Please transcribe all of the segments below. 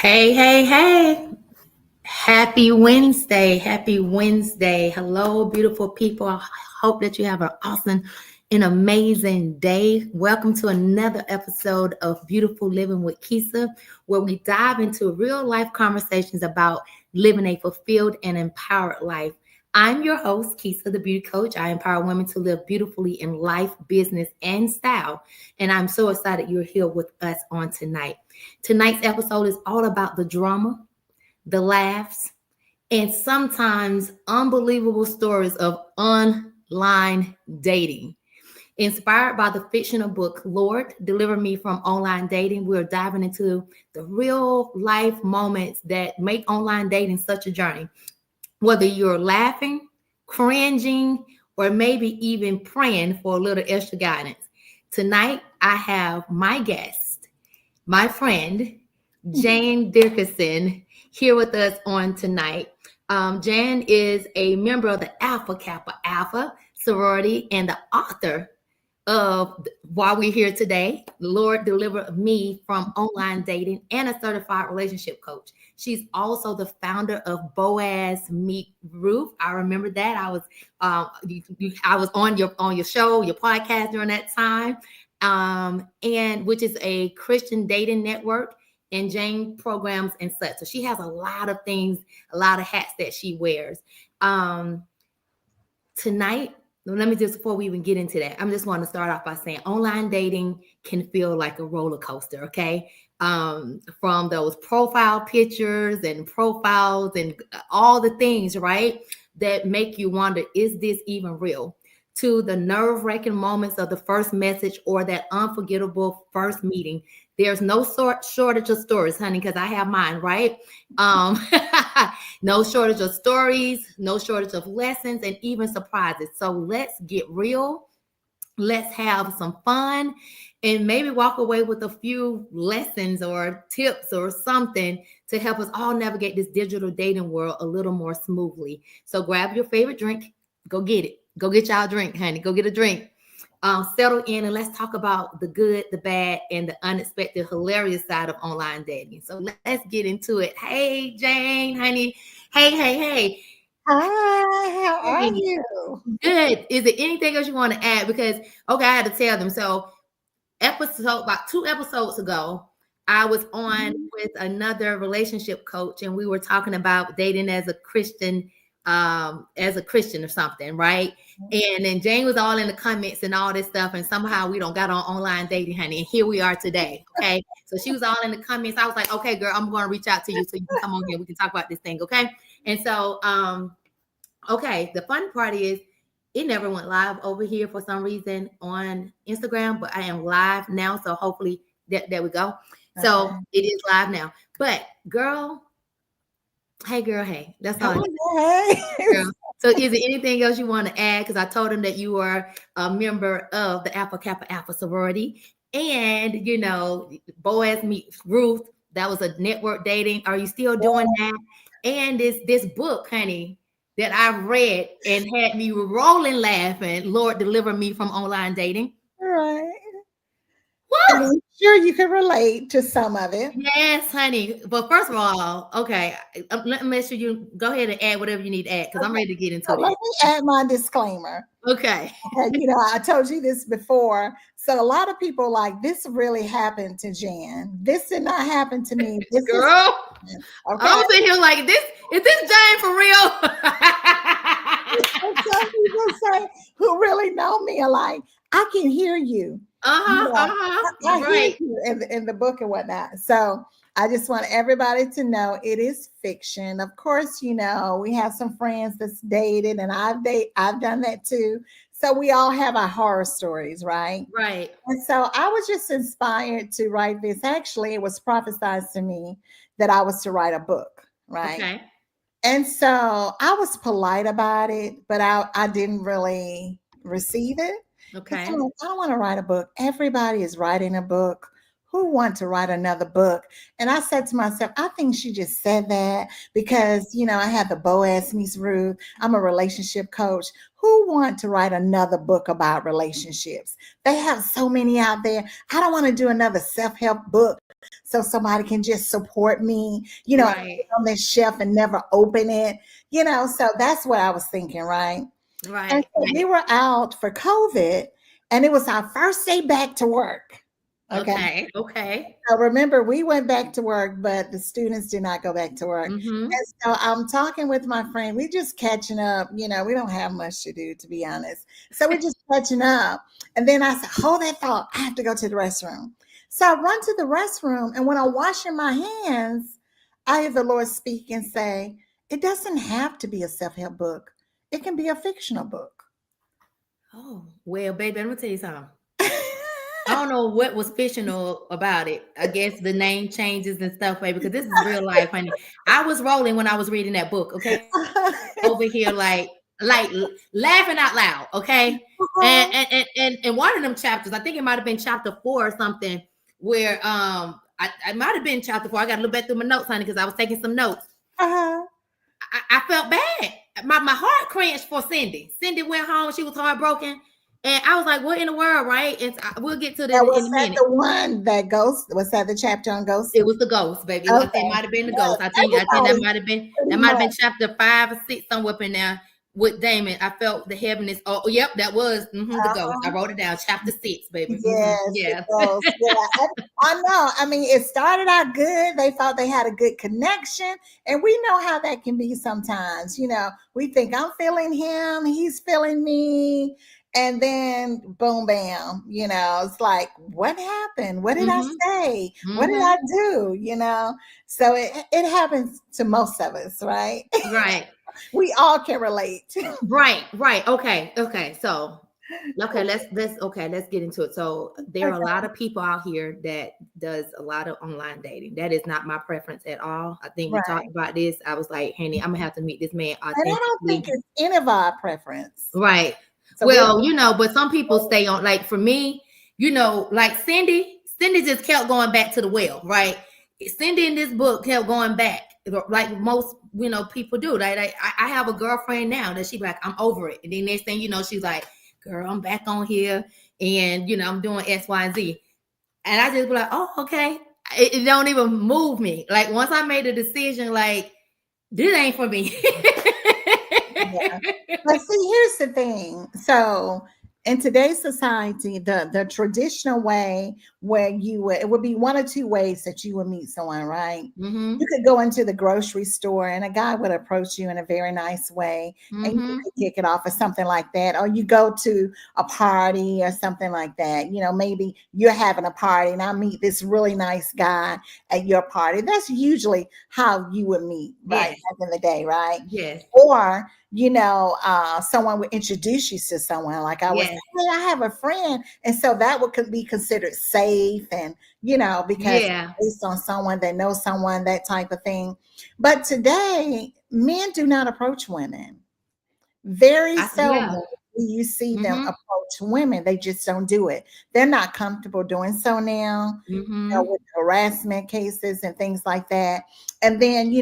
Hey, hey, hey. Happy Wednesday. Happy Wednesday. Hello, beautiful people. I hope that you have an awesome and amazing day. Welcome to another episode of Beautiful Living with Keisa, where we dive into real life conversations about living a fulfilled and empowered life. I'm your host, Keisa, the beauty coach. I empower women to live beautifully in life, business, and style. And I'm so excited you're here with us on tonight. Tonight's episode is all about the drama, the laughs, and sometimes unbelievable stories of online dating. Inspired by the fictional book, Lord, Deliver Me from Online Dating, we're diving into the real life moments that make online dating such a journey. Whether you're laughing, cringing, or maybe even praying for a little extra guidance. Tonight, I have my guest, my friend, Jane Dickerson, here with us on tonight. Jan is a member of the Alpha Kappa Alpha sorority and the author of Why We're Here Today, Lord Deliver Me from Online Dating, and a certified relationship coach. She's also the founder of Boaz Meet Ruth. I remember that. I was on your show, your podcast during that time, and which is a Christian dating network and Jane programs and such. So she has a lot of things, a lot of hats that she wears. Tonight, let me just, before we even get into that, I'm just want to start off by saying online dating can feel like a roller coaster, okay? From those profile pictures and profiles and all the things, right, that make you wonder, is this even real? To the nerve-wracking moments of the first message or that unforgettable first meeting. There's no shortage of stories, honey, because I have mine, right? No shortage of stories, no shortage of lessons, and even surprises. So let's get real. Let's have some fun and maybe walk away with a few lessons or tips or something to help us all navigate this digital dating world a little more smoothly. So grab your favorite drink, go get it. Go get y'all a drink, honey. Go get a drink. Settle in and let's talk about the good, the bad, and the unexpected, hilarious side of online dating. So let's get into it. Hey, Jane, honey. Hey, hey, hey. Hi, how are Hey, you? good. Is there anything else you want to add? Because, okay, I had to tell them. So, about 2 episodes ago, I was on Mhm. with another relationship coach, and we were talking about dating as a Christian or something, right? And then Jane was all in the comments and all this stuff, and somehow we don't got on online dating, honey. And here we are today. Okay. So she was all in the comments. I was like, okay, girl, I'm gonna reach out to you so you can come on here. We can talk about this thing, okay? And so okay, the fun part is it never went live over here for some reason on Instagram, but I am live now. So hopefully there we go. So Okay. it is live now. But girl, hey. That's all I need, Oh, hey. girl. So is there anything else you want to add? Because I told him that you are a member of the Alpha Kappa Alpha sorority. And Boaz meets Ruth. That was a network dating. Are you still doing that? And this book, honey, that I read and had me rolling laughing. Lord, deliver me from online dating. All right. And Woo! I'm sure you can relate to some of it. Yes, honey. But first of all, okay, let me make sure you go ahead and add whatever you need to add because I'm Okay. ready to get into So let this. me add my disclaimer. Okay. Okay, I told you this before. So a lot of people like this really happened to Jan. This did not happen to me. This is Girl, I okay. was in here like this. Is this Jane for real? And some people say who really know me are like, I can hear you. Uh-huh, I hear right. you in the book and whatnot. So I just want everybody to know it is fiction. Of course, we have some friends that's dated, and I've done that too. So we all have our horror stories, right? Right. And so I was just inspired to write this. Actually, it was prophesied to me that I was to write a book, right? Okay. And so I was polite about it, but I didn't really receive it. Because Okay. I want to write a book. Everybody is writing a book. who want to write another book? And I said to myself, I think she just said that because, I had the Boaz Meets Ruth. I'm a relationship coach. Who want to write another book about relationships? They have so many out there. I don't want to do another self-help book so somebody can just support me, and put it Right. on this shelf and never open it, so that's what I was thinking, right? And Right. so we were out for COVID, and it was our first day back to work. Okay. Okay. Okay. So remember, we went back to work, but the students did not go back to work. Mm-hmm. And so I'm talking with my friend. We just catching up. We don't have much to do, to be honest. So we're just catching up. And then I said, hold that thought. I have to go to the restroom. So I run to the restroom. And when I'm washing my hands, I hear the Lord speak and say, it doesn't have to be a self help book, it can be a fictional book. Oh, well, baby, I'm gonna tell you something. I don't know what was fictional about it. I guess the name changes and stuff, baby, because this is real life, honey. I was rolling when I was reading that book, okay? Over here, like laughing out loud, okay? And one of them chapters, I think it might have been chapter 4 or something, where I might have been chapter 4. I got to look back through my notes, honey, because I was taking some notes. Uh-huh. I felt bad. My heart cringed for Cindy. Cindy went home, she was heartbroken. And I was like, what in the world, right? And we'll get to Now, that in was a that minute. the one that ghost? Was that the chapter on ghosts? It was the ghost, baby. I think it Okay. might have been the Yeah, ghost. I think that everybody might have been pretty much. chapter 5 or 6, somewhere up in there with Damon. I felt the heaviness. Oh, yep, that was the ghost. I Uh-huh. wrote it down. Chapter 6, baby. Yes, the Yeah. ghost. Yeah, I know. I mean, it started out good. They thought they had a good connection, and we know how that can be sometimes. We think I'm feeling him, he's feeling me, and then boom, bam. It's like, what happened? What did I hmm say? What did I hmm do? So it happens to most of us, right? Right. We all can relate. Right. Okay. So, okay, let's get into it. So, there are a lot of people out here that does a lot of online dating. That is not my preference at all. I think we talked Right. about this. I was like, Henny, I'm gonna have to meet this man And I don't think authentically. it's any of our preference. Right. So we're Well, but some people stay on, like for me, like Cindy just kept going back to the well, right? Cindy in this book kept going back, like most, people do. Like I have a girlfriend now that she be like, I'm over it. And then next thing you know, she's like, girl, I'm back on here and, I'm doing X, Y, and Z. And I just be like, oh, okay. It don't even move me. Like once I made a decision, like, this ain't for me. Yeah. But see, here's the thing. So in today's society, the traditional way where it would be one or two ways that you would meet someone, right? hmm You could go into the grocery store and a guy would approach you in a very nice way and you hmm could kick it off or something like that. Or you go to a party or something like that. Maybe you're having a party and I meet this really nice guy at your party. That's usually how you would meet, right? Yes. Back in the day, right? Yes. Or someone would introduce you to someone, like I was, Yes. hey, I have a friend, and so that would be considered safe, and because Yeah. based on someone that knows someone, that type of thing. But today, men do not approach women. Very seldom Yeah. do you see them Mhm. approach women. They just don't do it. They're not comfortable doing so now, Mhm. with harassment cases and things like that. And then, they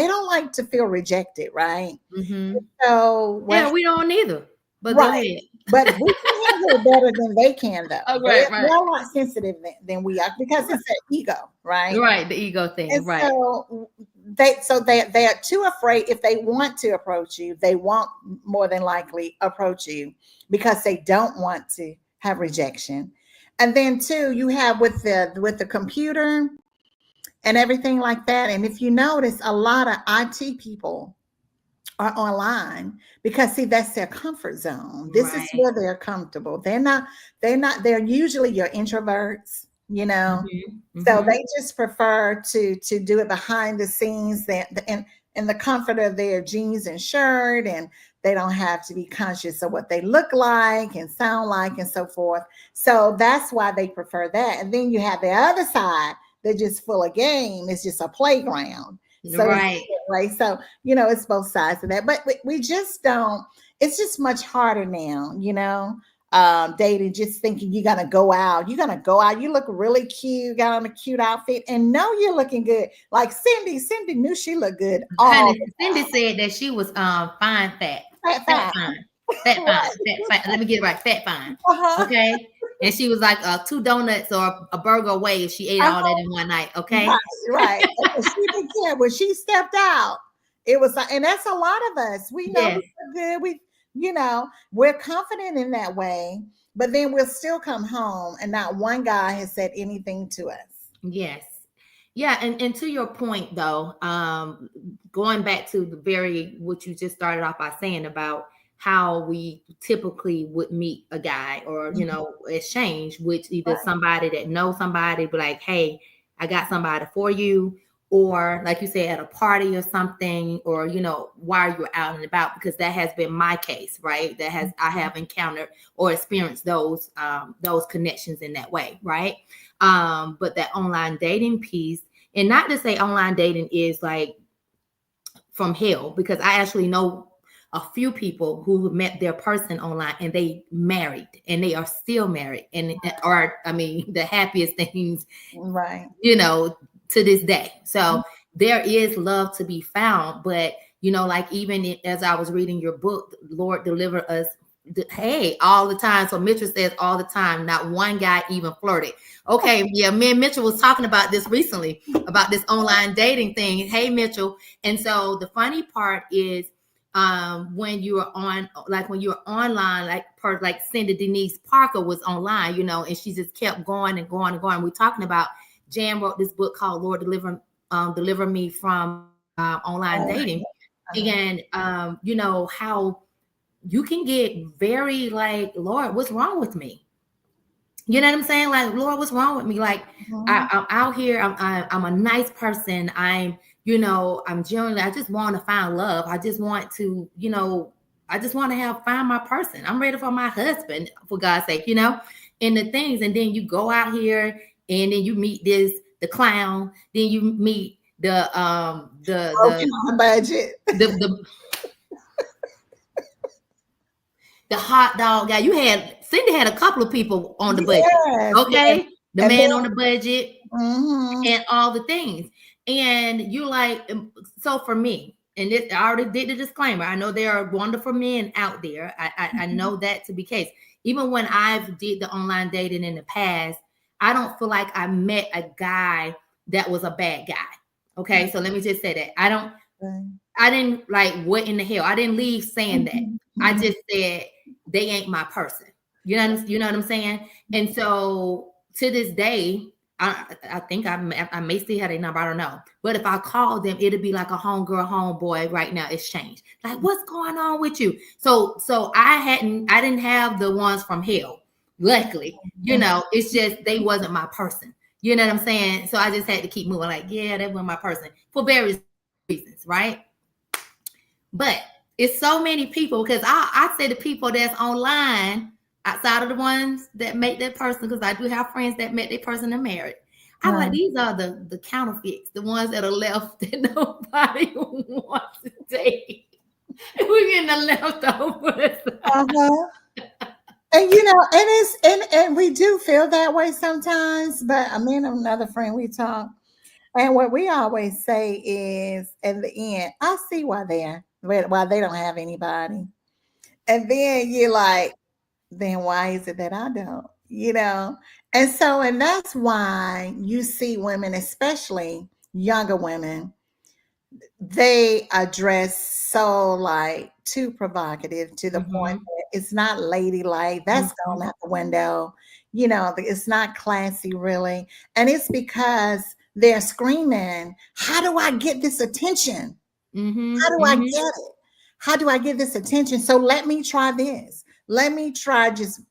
don't like to feel rejected, right? Mhm. So what Yeah, we don't either. But go Right. ahead. But we can handle it better than they can, though. Oh, They're, right, right. they're a lot sensitive than we are because it's their ego, right? Right, the ego thing, And right. so they are too afraid. If they want to approach you, they won't more than likely approach you because they don't want to have rejection. And then too, you have with the computer and everything like that. And if you notice, a lot of IT people are online because see that's their comfort zone. This is Right. where they're comfortable. They're usually your introverts, Mhm. so Mhm. they just prefer to do it behind the scenes, in the comfort of their jeans and shirt, and they don't have to be conscious of what they look like and sound like and so forth. So that's why they prefer that. And then you have the other side that just full of game. It's just a playground, so to Right. speak, right? So it's both sides of that, but we just don't. It's just much harder now. dating, just thinking you're gonna go out. You're gonna go out. You look really cute, got on a cute outfit, and know you're looking good. Like Cindy knew she looked good all Honey, the Cindy said that she was fine fat, time. fat Fat, fine, fat fine, fat fine. Let me get it right, fat fine. uh-huh, Okay, and she was like 2 donuts or a burger away. If she ate all that uh-huh. in one night. Right, Okay. right. And she didn't care when she stepped out. It was like, and that's a lot of us. We know we Yes. look good. We're confident in that way, but then we'll still come home and not one guy has said anything to us. Yes. Yeah, and to your point though, going back to the very what you just started off by saying about how we typically would meet a guy or Mhm. exchange with either Right, somebody that knows somebody, be like, hey, I got somebody for you, or like you said, at a party or something, or while you're out and about, because that has been my case, right? That has I have encountered or experienced those connections in that way, right? But that online dating piece, and not to say online dating is like from hell, because I actually know a few people who met their person online and they married and they are still married and are, I mean, the happiest things, right. to this day. So there is love to be found, but like even as I was reading your book, Lord deliver us. Hey, all the time. So Mitchell says all the time, not one guy even flirted. Okay, yeah, me and Mitchell was talking about this recently about this online dating thing. Hey, Mitchell. And so the funny part is when you're when you're online, like Cindy Denise Parker was online, and she just kept going and going and going. We're talking about Jan wrote this book called Lord Deliver Me from Online Oh, Dating. uh-huh. And how you can get very like, Lord, what's wrong with me? You know what I'm saying? Like, Lord, what's wrong with me? Like, Mhm. I'm out here. I'm a nice person. I'm generally. I just want to find love. I just want to, I just want to find my person. I'm ready for my husband, for God's sake. And the things. And then you go out here, and then you meet the clown. Then you meet Broken on budget. the the hot dog guy. Cindy had a couple of people on the budget. Yes, yes. Okay. The And man then, on the budget mhm, and all the things. And you like, so for me, and this I already did the disclaimer. I know there are wonderful men out there. I mhm, know that to be case. Even when I've did the online dating in the past, I don't feel like I met a guy that was a bad guy. Okay. So let me just say that. I didn't like, what in the hell? I didn't leave saying that. mhm, I mhm. just said they ain't my person. You know what I'm saying? And so to this day, I think I may still have a number. I don't know. But if I call them, it'll be like a homegirl, homeboy right now. It's changed. Like, what's going on with you? So I didn't have the ones from hell. Luckily, it's just they wasn't my person. You know what I'm saying? So I just had to keep moving. Like, yeah, they were my person for various reasons, right? But it's so many people, because I say the people that's online outside of the ones that make that person, because I do have friends that met their person and married. I'm like, Right. these are the counterfeits, the ones that are left that nobody wants to take. We're getting the leftovers. Uh-huh. And and we do feel that way sometimes, but me and another friend we talk, and what we always say is at the end, I see why they don't have anybody. And then you're like, then why is it that I don't? And that's why you see women, especially younger women, they address so like too provocative to the point Mm-hmm. that it's not ladylike. That's Mm-hmm. gone out the window. It's not classy really. And it's because they're screaming, how do I get this attention? How Mm-hmm. do I get Mm-hmm. it? How do I get this attention? So let me try this. Let me try just,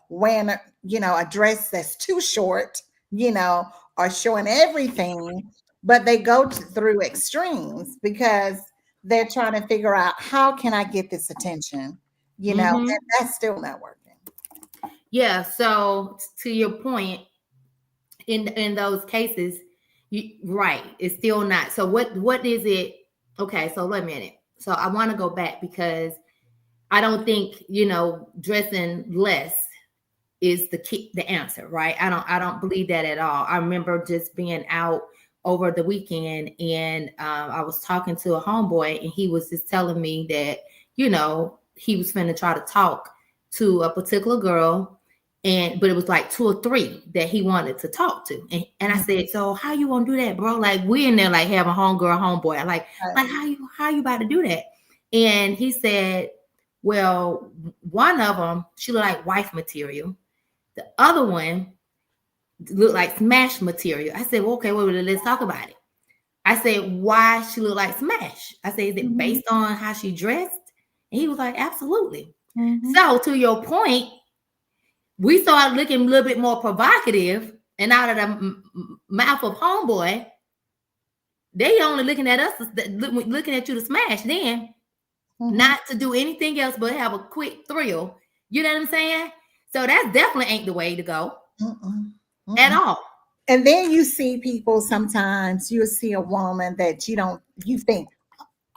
wearing a dress that's too short, you know, or showing everything. But they go through extremes because they're trying to figure out how can I get this attention, and Mm-hmm. that's still not working. Yeah. So to your point, in those cases, right, it's still not. So what is it? Okay, so wait a minute. So I want to go back because I don't think, dressing less is the key, the answer, right? I don't believe that at all. I remember just being out over the weekend, and I was talking to a homeboy, and he was just telling me that, he was finna try to talk to a particular girl, but it was like two or three that he wanted to talk to. And I said, so how you gonna do that, bro? Like, we in there like having homegirl, homeboy. Like how you about to do that? And he said, well, one of them, she looked like wife material. The other one looked like Smash material. I said, well, okay, well, let's talk about it. I said, why she looked like Smash? I said, is it based on how she dressed? And he was like, absolutely. So to your point, we started looking a little bit more provocative, and out of the mouth of homeboy, they only looking at us, looking at you to smash then, not to do anything else but have a quick thrill. You know what I'm saying? So that definitely ain't the way to go at all. And then you see people, sometimes you'll see a woman that you think,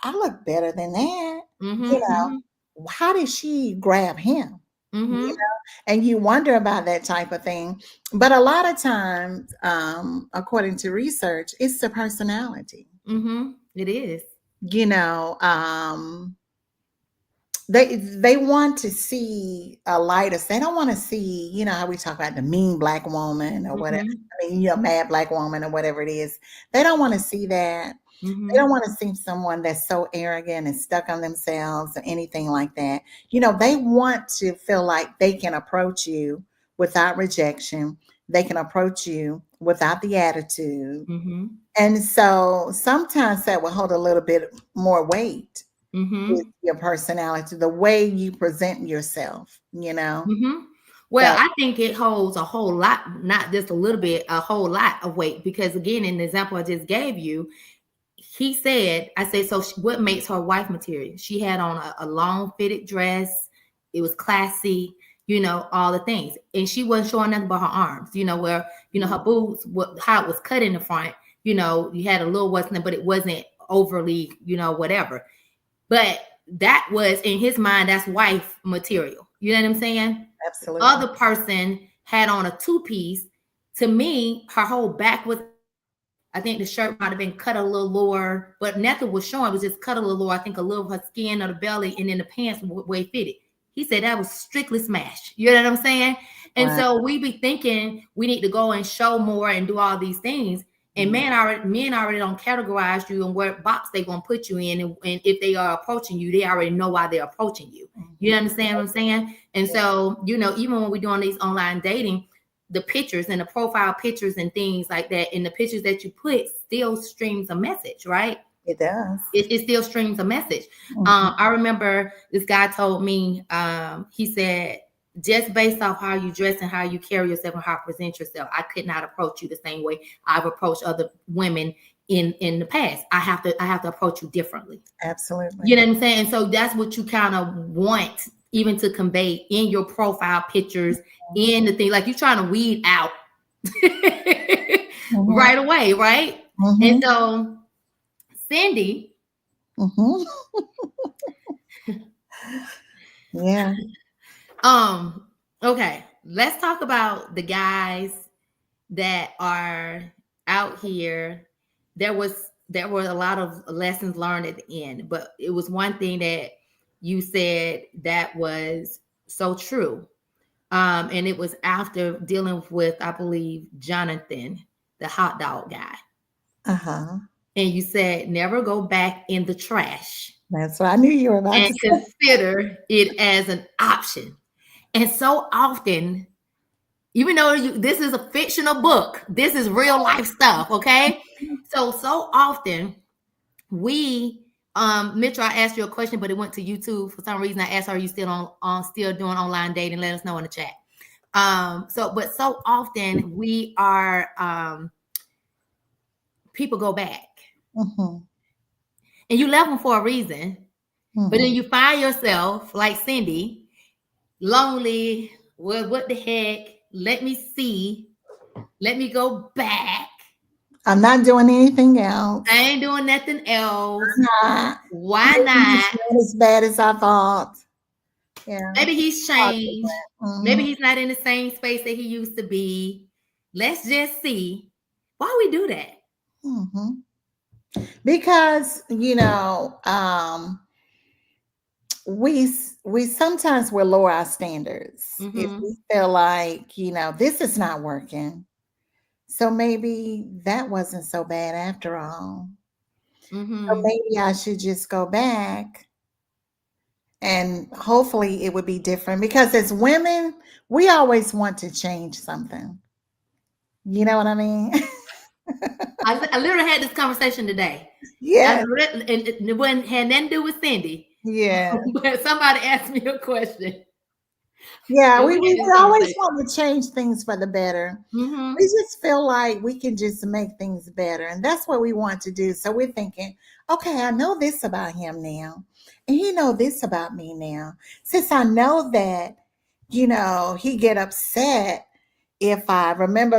I look better than that. How did she grab him? And you wonder about that type of thing. But a lot of times, according to research, it's the personality. It is. They want to see a lighter. They don't want to see, how we talk about the mean black woman or whatever. I mean, mad black woman or whatever it is. They don't want to see that. They don't want to see someone that's so arrogant and stuck on themselves or anything like that. They want to feel like they can approach you without rejection. They can approach you without the attitude. And so sometimes that will hold a little bit more weight with your personality, the way you present yourself, Well, I think it holds a whole lot, not just a little bit, a whole lot of weight. Because again, in the example I just gave you, he said, I said, so what makes her wife material? She had on a long fitted dress. It was classy, all the things. And she wasn't showing nothing but her arms, where, her boobs, how it was cut in the front, you had a little wasn't, but it wasn't overly, whatever. But that was, in his mind, that's wife material. You know what I'm saying? Absolutely. The other person had on a two-piece. To me, her whole back was, I think the shirt might have been cut a little lower, but nothing was showing. It was just cut a little lower. I think a little of her skin or the belly, and then the pants were way fitted. He said that was strictly smash. You know what I'm saying? And so we be thinking we need to go and show more and do all these things. And men already don't categorize you and what box they're gonna put you in, and if they are approaching you, they already know why they're approaching you. You understand what I'm saying? And so, even when we're doing these online dating, the pictures and the profile pictures and things like that, and the pictures that you put still streams a message, right? It does. It still streams a message. I remember this guy told me, he said, just based off how you dress and how you carry yourself and how you present yourself, I could not approach you the same way I've approached other women in the past. I have to approach you differently. Absolutely. You know what I'm saying? And so that's what you kind of want even to convey in your profile pictures, in the thing, like you're trying to weed out right away, right? And so Cindy, yeah. Okay, let's talk about the guys that are out here. There were a lot of lessons learned at the end, but it was one thing that you said that was so true. And it was after dealing with, I believe, Jonathan, the hot dog guy. And you said, never go back in the trash. That's what I knew you were about to say. And consider it as an option. And so often, even though this is a fictional book, this is real life stuff, okay? So often we, Mitchell, I asked you a question, but it went to YouTube. For some reason, I asked her, are you still still doing online dating? Let us know in the chat. But so often we are, people go back. And you left them for a reason. But then you find yourself, like Cindy, lonely. Well, what the heck? Let me see. Let me go back. I'm not doing anything else. I ain't doing nothing else. Why not? Why not? It's not as bad as I thought. Yeah. Maybe he's changed. Maybe Mhm. he's not in the same space that he used to be. Let's just see. Why we do that? Mhm. Because we sometimes will lower our standards if Mm-hmm. we feel like this is not working. So maybe that wasn't so bad after all. So Mm-hmm. maybe I should just go back and hopefully it would be different because as women, we always want to change something. You know what I mean? I literally had this conversation today. Yes. And it wasn't had nothing to do with Cindy, Yeah. but somebody asked me a question, Yeah. and We, we we had this would always conversation. want to change things for the better. We Mm-hmm. just feel like we can just make things better. And that's what we want to do. So we're thinking, okay, I know this about him now. And he know this about me now. Since I know that, he get upset if I remember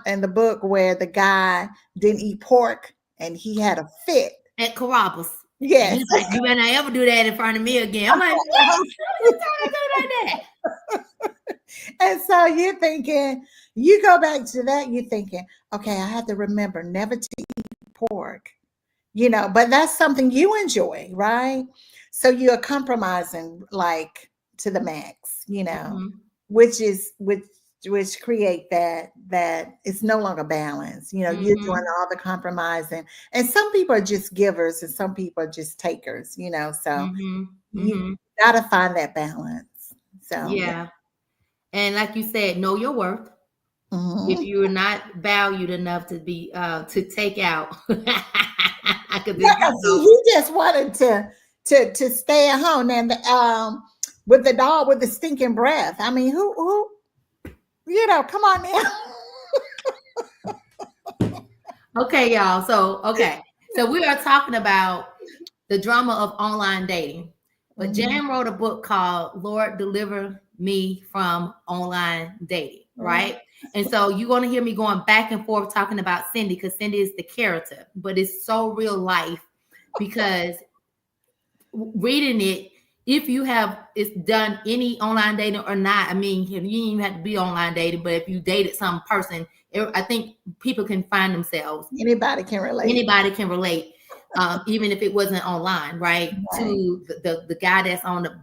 in the book where the guy didn't eat pork and he had a fit. At Carrabba's. And Yes. he's like, you better not ever do that in front of me again. I'm like, what? How you trying to do like that? And so you're thinking, you go back to that, you're thinking, okay, I have to remember never to eat pork, but that's something you enjoy, right? So you're compromising like to the max, Mm-hmm. which is which create that it's no longer balanced. You're doing Mm-hmm. all the compromising, and some people are just givers and some people are just takers, so Mm-hmm. you Mm-hmm. gotta find that balance. So yeah. Yeah. And like you said, know your worth. If Mhm. you're not valued enough to be to take out, because Yeah, see, he just wanted to stay at home and with the dog with the stinking breath. I mean, who come on now. okay, y'all. So we are talking about the drama of online dating. But Mhm. Jan wrote a book called Lord Deliver Me from Online Dating, Right. right? And so you're going to hear me going back and forth talking about Cindy because Cindy is the character, but it's so real life because reading it, if you have it's done any online dating or not, I mean, you didn't even have to be online dating, but if you dated some person, I think people can find themselves. Anybody can relate. Anybody can relate, even if it wasn't online, right? Right. To the guy that's on the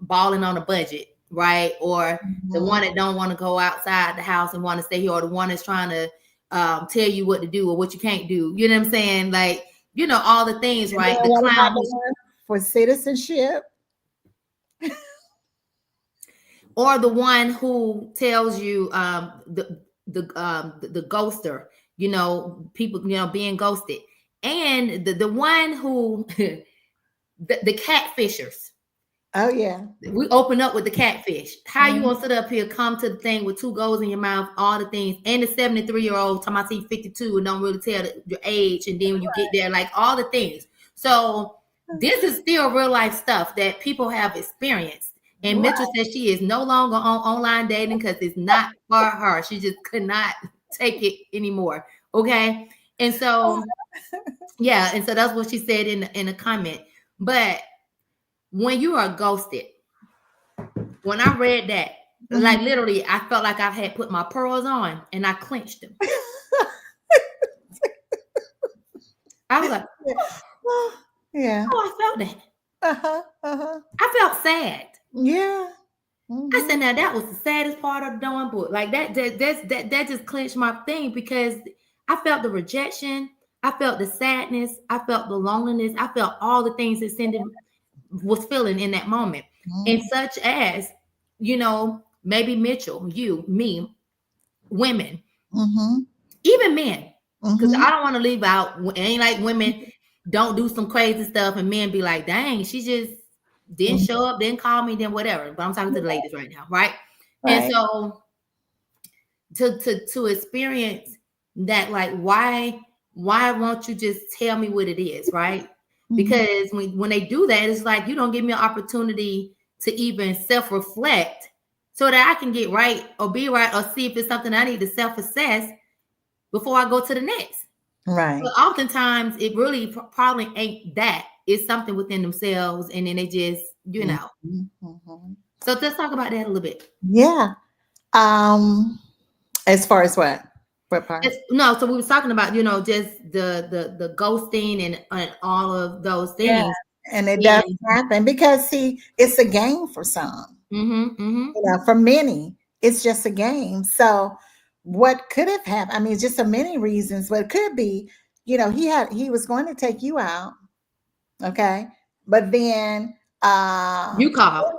balling on a budget, right? Or the Mhm. one that don't want to go outside the house and want to stay here, or the one that's trying to tell you what to do or what you can't do. You know what I'm saying? Like, all the things, And then right? The what about clown the who's one for citizenship? or the one who tells you the ghoster, people, being ghosted, and the one who the catfishers. Oh yeah. We open up with the catfish. How you Mhm. gonna sit up here, come to the thing with two goals in your mouth, all the things, and the 73-year-old talking about 52 and don't really tell your age, and then when you get there, like all the things. So this is still real life stuff that people have experienced. And Mitchell Right. says she is no longer on online dating because it's not for her. She just could not take it anymore. Okay. And so, yeah, and so that's what she said in a comment. But when you are ghosted, when I read that, like Mhm. literally, I felt like I had put my pearls on and I clenched them. I was like, Yeah. oh, I felt that. Uh-huh. Uh-huh. I felt sad. Yeah. I said, Mhm. now that was the saddest part of the darn book. Like that just clenched my thing because I felt the rejection, I felt the sadness, I felt the loneliness, I felt all the things that Cindy was feeling in that moment. And Mhm. such as, maybe Mitchell, you, me, women, Mhm. even men, because Mhm. I don't want to leave out. It ain't like women don't do some crazy stuff and men be like, dang, she just didn't Mhm. show up, didn't call me, then whatever. But I'm talking to the ladies right now, right? And Right. so to experience that, like, why won't you just tell me what it is, right? Mhm. Because when they do that, it's like you don't give me an opportunity to even self-reflect so that I can get right or be right or see if it's something I need to self-assess before I go to the next. But Right. oftentimes it really probably ain't that. It's something within themselves, and then they just you know. Mhm. So let's talk about that a little bit. Yeah. Um, as far as what? What part? No, so we was talking about, just the ghosting and all of those Yeah. things. And it does And happen because see, it's a game for some. mm-hmm. For many, it's just a game. So what could have happened? I mean, just so many reasons, but it could be, he was going to take you out, okay? But then You called.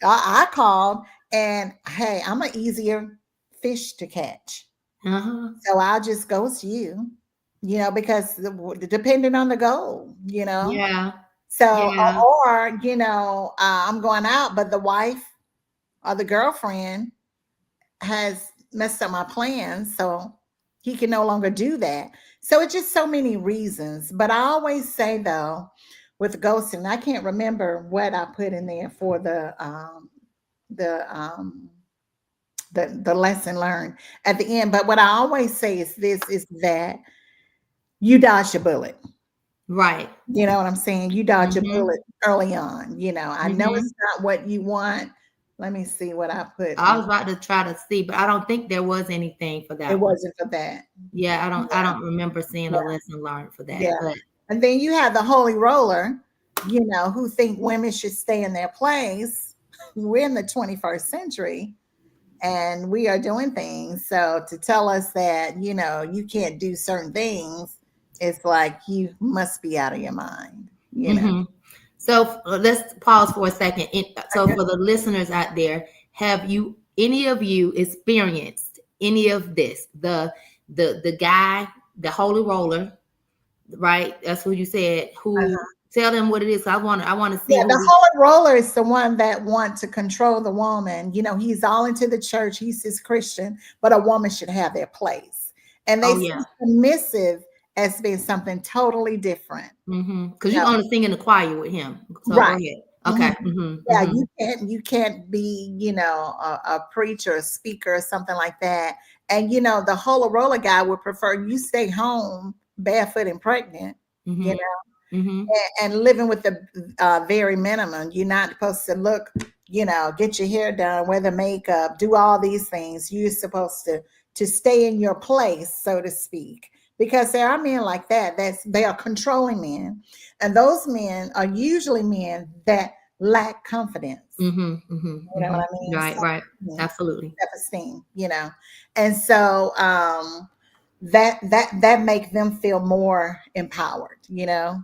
I called and hey, I'm an easier fish to catch. Uh-huh. So I'll just ghost you, because depending on the goal, Yeah. So, Yeah. or, I'm going out, but the wife or the girlfriend has messed up my plans. So he can no longer do that. So it's just so many reasons. But I always say, though, with ghosting, I can't remember what I put in there for the, um, the lesson learned at the end. But what I always say is this is that you dodged a bullet. Right. You know what I'm saying? You dodge a Mm-hmm. bullet early on. I know Mm-hmm. it's not what you want. Let me see what I put I in. was about to try to see, but I don't think there was anything for It that one. wasn't for that. Yeah, I Yeah, don't remember seeing a yeah, lesson learned for that. yeah. But And then you have the holy roller, who think women should stay in their place. We're in the 21st century and we are doing things. So to tell us that, you can't do certain things, it's like you must be out of your mind. hmm so let's pause for a second. So for the listeners out there, have you any of you experienced any of this? The guy, the holy roller, right? That's who you said. Who tell them what it is? I want to see Yeah, who the we. holy roller is the one that want to control the woman. He's all into the church. He's his Christian, but a woman should have their place. And they Oh see yeah. submissive as being something totally different. Because you only sing in the choir with him. So go Right. ahead. Mhm. Okay. Yeah, you can't be, a preacher, a speaker, or something like that. And the holy roller guy would prefer you stay home barefoot and pregnant. You hmm hmm and living with the very minimum. You're not supposed to look, get your hair done, wear the makeup, do all these things. You're supposed to stay in your place, so to speak. Because there are men like that. They are controlling men, and those men are usually men that lack confidence. You know what I mean? Right. Right. Self-esteem, Absolutely. self-esteem. And so that make them feel more empowered. So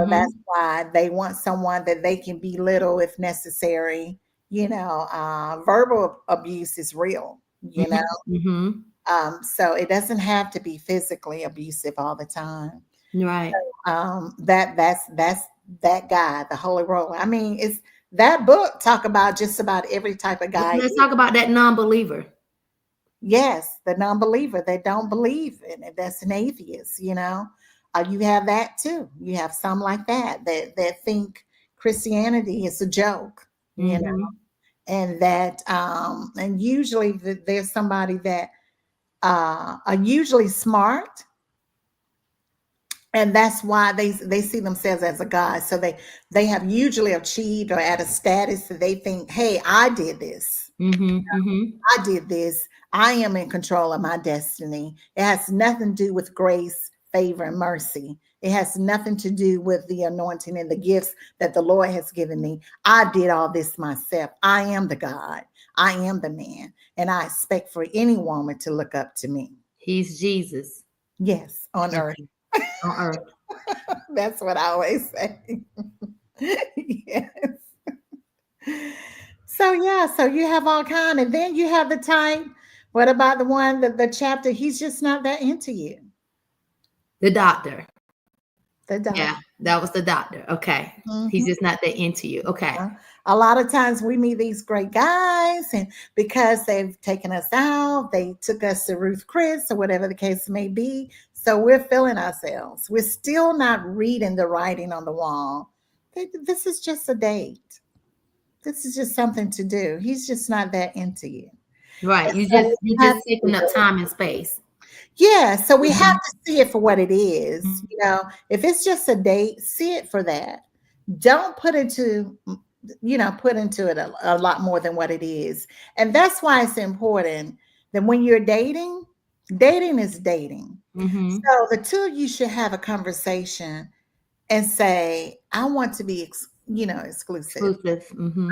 that's hmm why they want someone that they can belittle if necessary. Verbal abuse is real, hmm so it doesn't have to be physically abusive all the time. Right. That's that guy, the Holy Roller. I mean, it's that book talk about just about every type of guy. Let's talk about that non-believer. Yes, the non-believer that don't believe in it. That's an atheist. You have that too. You have some like that think Christianity is a joke, hmm and that and usually there's somebody that are usually smart, and that's why they see themselves as a god. So they have usually achieved or at a status that they think, hey, I did this. hmm I did this. I am in control of my destiny. It has nothing to do with grace, favor, and mercy. It has nothing to do with the anointing and the gifts that the Lord has given me. I did all this myself. I am the God. I am the man. And I expect for any woman to look up to me. He's Jesus. Yes, on earth. Okay. On earth. That's what I always say. Yes. So yeah, so you have all kind, and then you have the type. What about the one the chapter? He's just not that into you. The doctor. The Yeah, doctor. that was the doctor. Okay. He's Mhm. just not that into you. Okay. A lot of times we meet these great guys, and because they've taken us out, they took us to Ruth Chris or whatever the case may be. So we're feeling ourselves. We're still not reading the writing on the wall. This is just a date. This is just something to do. He's just not that into you. Right. And You so just we you have just to taking up time and space. Yeah, so we have Mhm. to see it for what it is. If it's just a date, see it for that. Don't put it to put into it a lot more than what it is. And that's why it's important that when you're dating, dating is dating. Mm-hmm. So the two of you should have a conversation and say, I want to be, exclusive. Exclusive. Mm-hmm.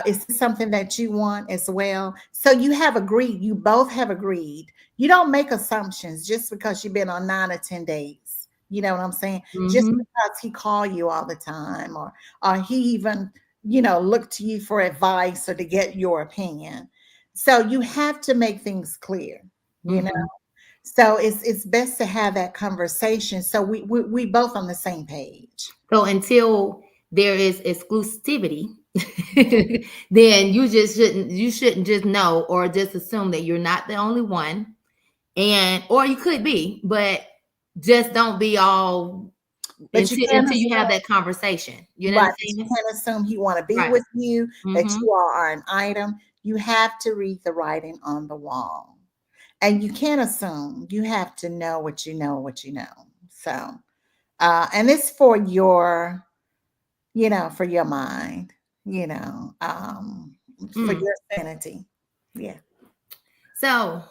Is this something that you want as well? So you have agreed, you both have agreed. You don't make assumptions just because you've been on 9 or 10 dates. You know what I'm saying? Just Mm-hmm. because he call you all the time, or he even, look to you for advice or to get your opinion. So you have to make things clear, you know. Mm-hmm. So it's best to have that conversation so we both on the same page. So until there is exclusivity, then you shouldn't just know or just assume that you're not the only one. And or you could be, but just don't be all But you can't until you have assume. that conversation. You know what Right, I'm but you saying? can't assume he want to be Right. with you, that Mm-hmm. you all are an item. You have to read the writing on the wall. And you can't assume. You have to know what you know, what you know. So, and it's for your mind, for Mm. your sanity. Yeah. So,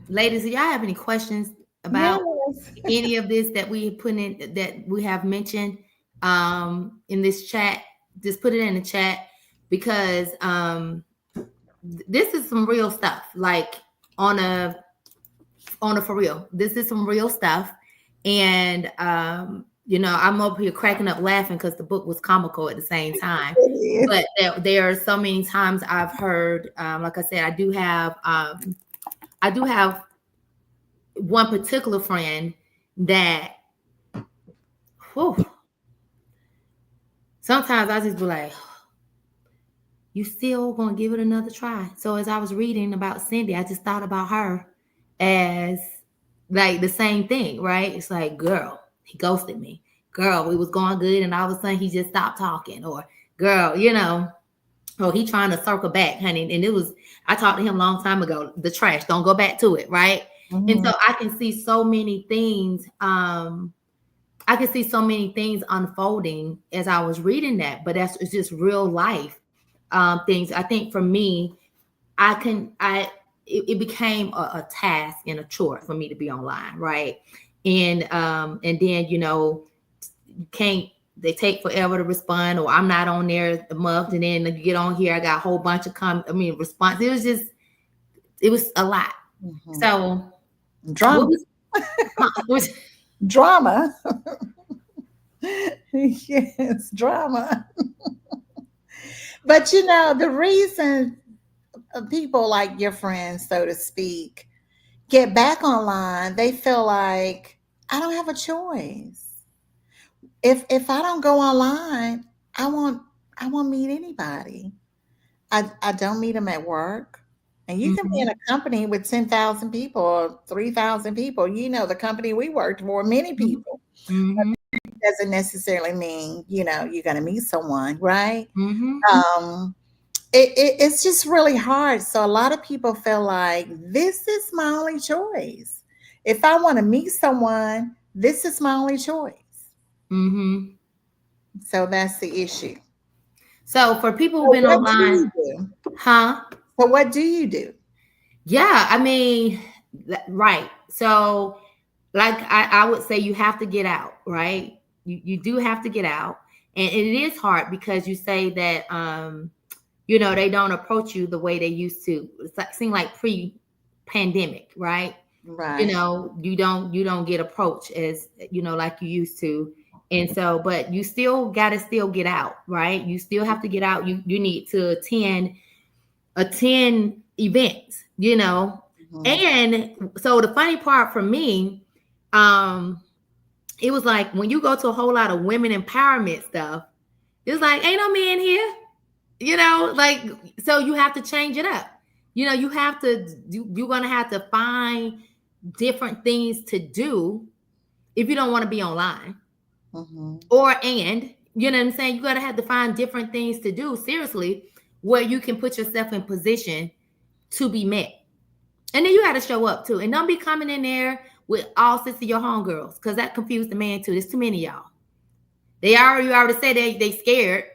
ladies, do y'all have any questions about Yes. any of this that we put in that we have mentioned in this chat? Just put it in the chat because this is some real stuff. Like on a for real. This is some real stuff. And I'm over here cracking up laughing because the book was comical at the same time. It is. But there are so many times I've heard, like I said, I do have one particular friend that, whew, sometimes I just be like, you still gonna give it another try. So as I was reading about Cindy, I just thought about her as like the same thing, right? It's like, girl, he ghosted me. Girl, we was going good, and all of a sudden he just stopped talking. Or girl, oh, he trying to circle back, honey. And it was, I talked to him a long time ago. The trash, don't go back to it, right? And Mhm. so I can see so many things. I can see so many things unfolding as I was reading that, but it's just real life things. I think for me, it became a task and a chore for me to be online, right? And then you can't, they take forever to respond, or I'm not on there a month, and then you get on here, I got a whole bunch of response. It was a lot. Mhm. So Drama. what was, was Drama. Yes, drama. But the reason people like your friends, so to speak, get back online, they feel like I don't have a choice. If I don't go online, I won't I won't meet anybody. I don't meet them at work. And you can be in Mhm, a company with 10,000 people or 3,000 people. The company we worked for, many mhm, people. mhm, Doesn't necessarily mean, you're going to meet someone, right? mhm, Um, it's just really hard. So a lot of people feel like this is my only choice. If I want to meet someone, this is my only choice. mhm. So that's the issue. So for people who've So been what do online, you do? huh? So what do you do? Yeah, I mean, right. So, like I would say, you have to get out, right? You do have to get out, and it is hard because you say that they don't approach you the way they used to. It's like seem like pre-pandemic, right? Right. You don't get approached as like you used to. And so, but you still gotta still get out, right? You still have to get out. You need to attend events, Mhm. And so the funny part for me, um, it was like when you go to a whole lot of women empowerment stuff, it's like ain't no men here, like, so you have to change it up. You're gonna have to find different things to do if you don't want to be online. Mhm. And you know what I'm saying, you gotta have to find different things to do seriously where you can put yourself in position to be met. And then you got to show up too. And don't be coming in there with all six of your homegirls because that confused the man too. There's too many of y'all. You already said they scared.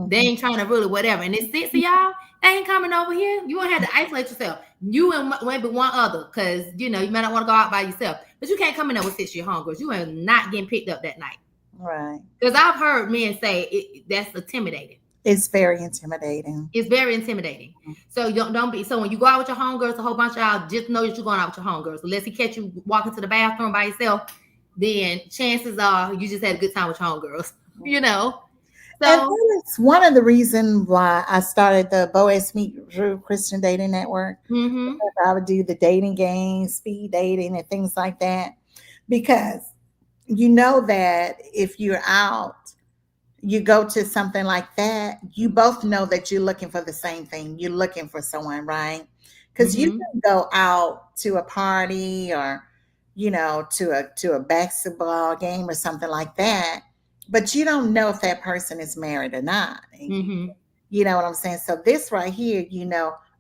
They ain't trying to really whatever. And it's 6 of y'all, they ain't coming over here. You won't have to isolate yourself. You and maybe one other, because you know you might not want to go out by yourself. But you can't come in there with 6 of your homegirls. You are not getting picked up that night. Right. Because I've heard men say that's intimidating. It's very intimidating. It's very intimidating. So don't be. So when you go out with your homegirls, a whole bunch of y'all, just know that you're going out with your homegirls. Unless he catch you walking to the bathroom by yourself, then chances are you just had a good time with your homegirls. You know. And So that is one of the reasons why I started the Boaz Meet Drew Christian Dating Network. mm-hmm, I would do the dating games, speed dating, and things like that. Because you know that if you're out, you go to something like that, you both know that you're looking for the same thing. You're looking for someone, right? Because you mm-hmm, can go out to a party or, to a basketball game or something like that, but you don't know if that person is married or not. mm-hmm, You know what I'm saying? So this right here,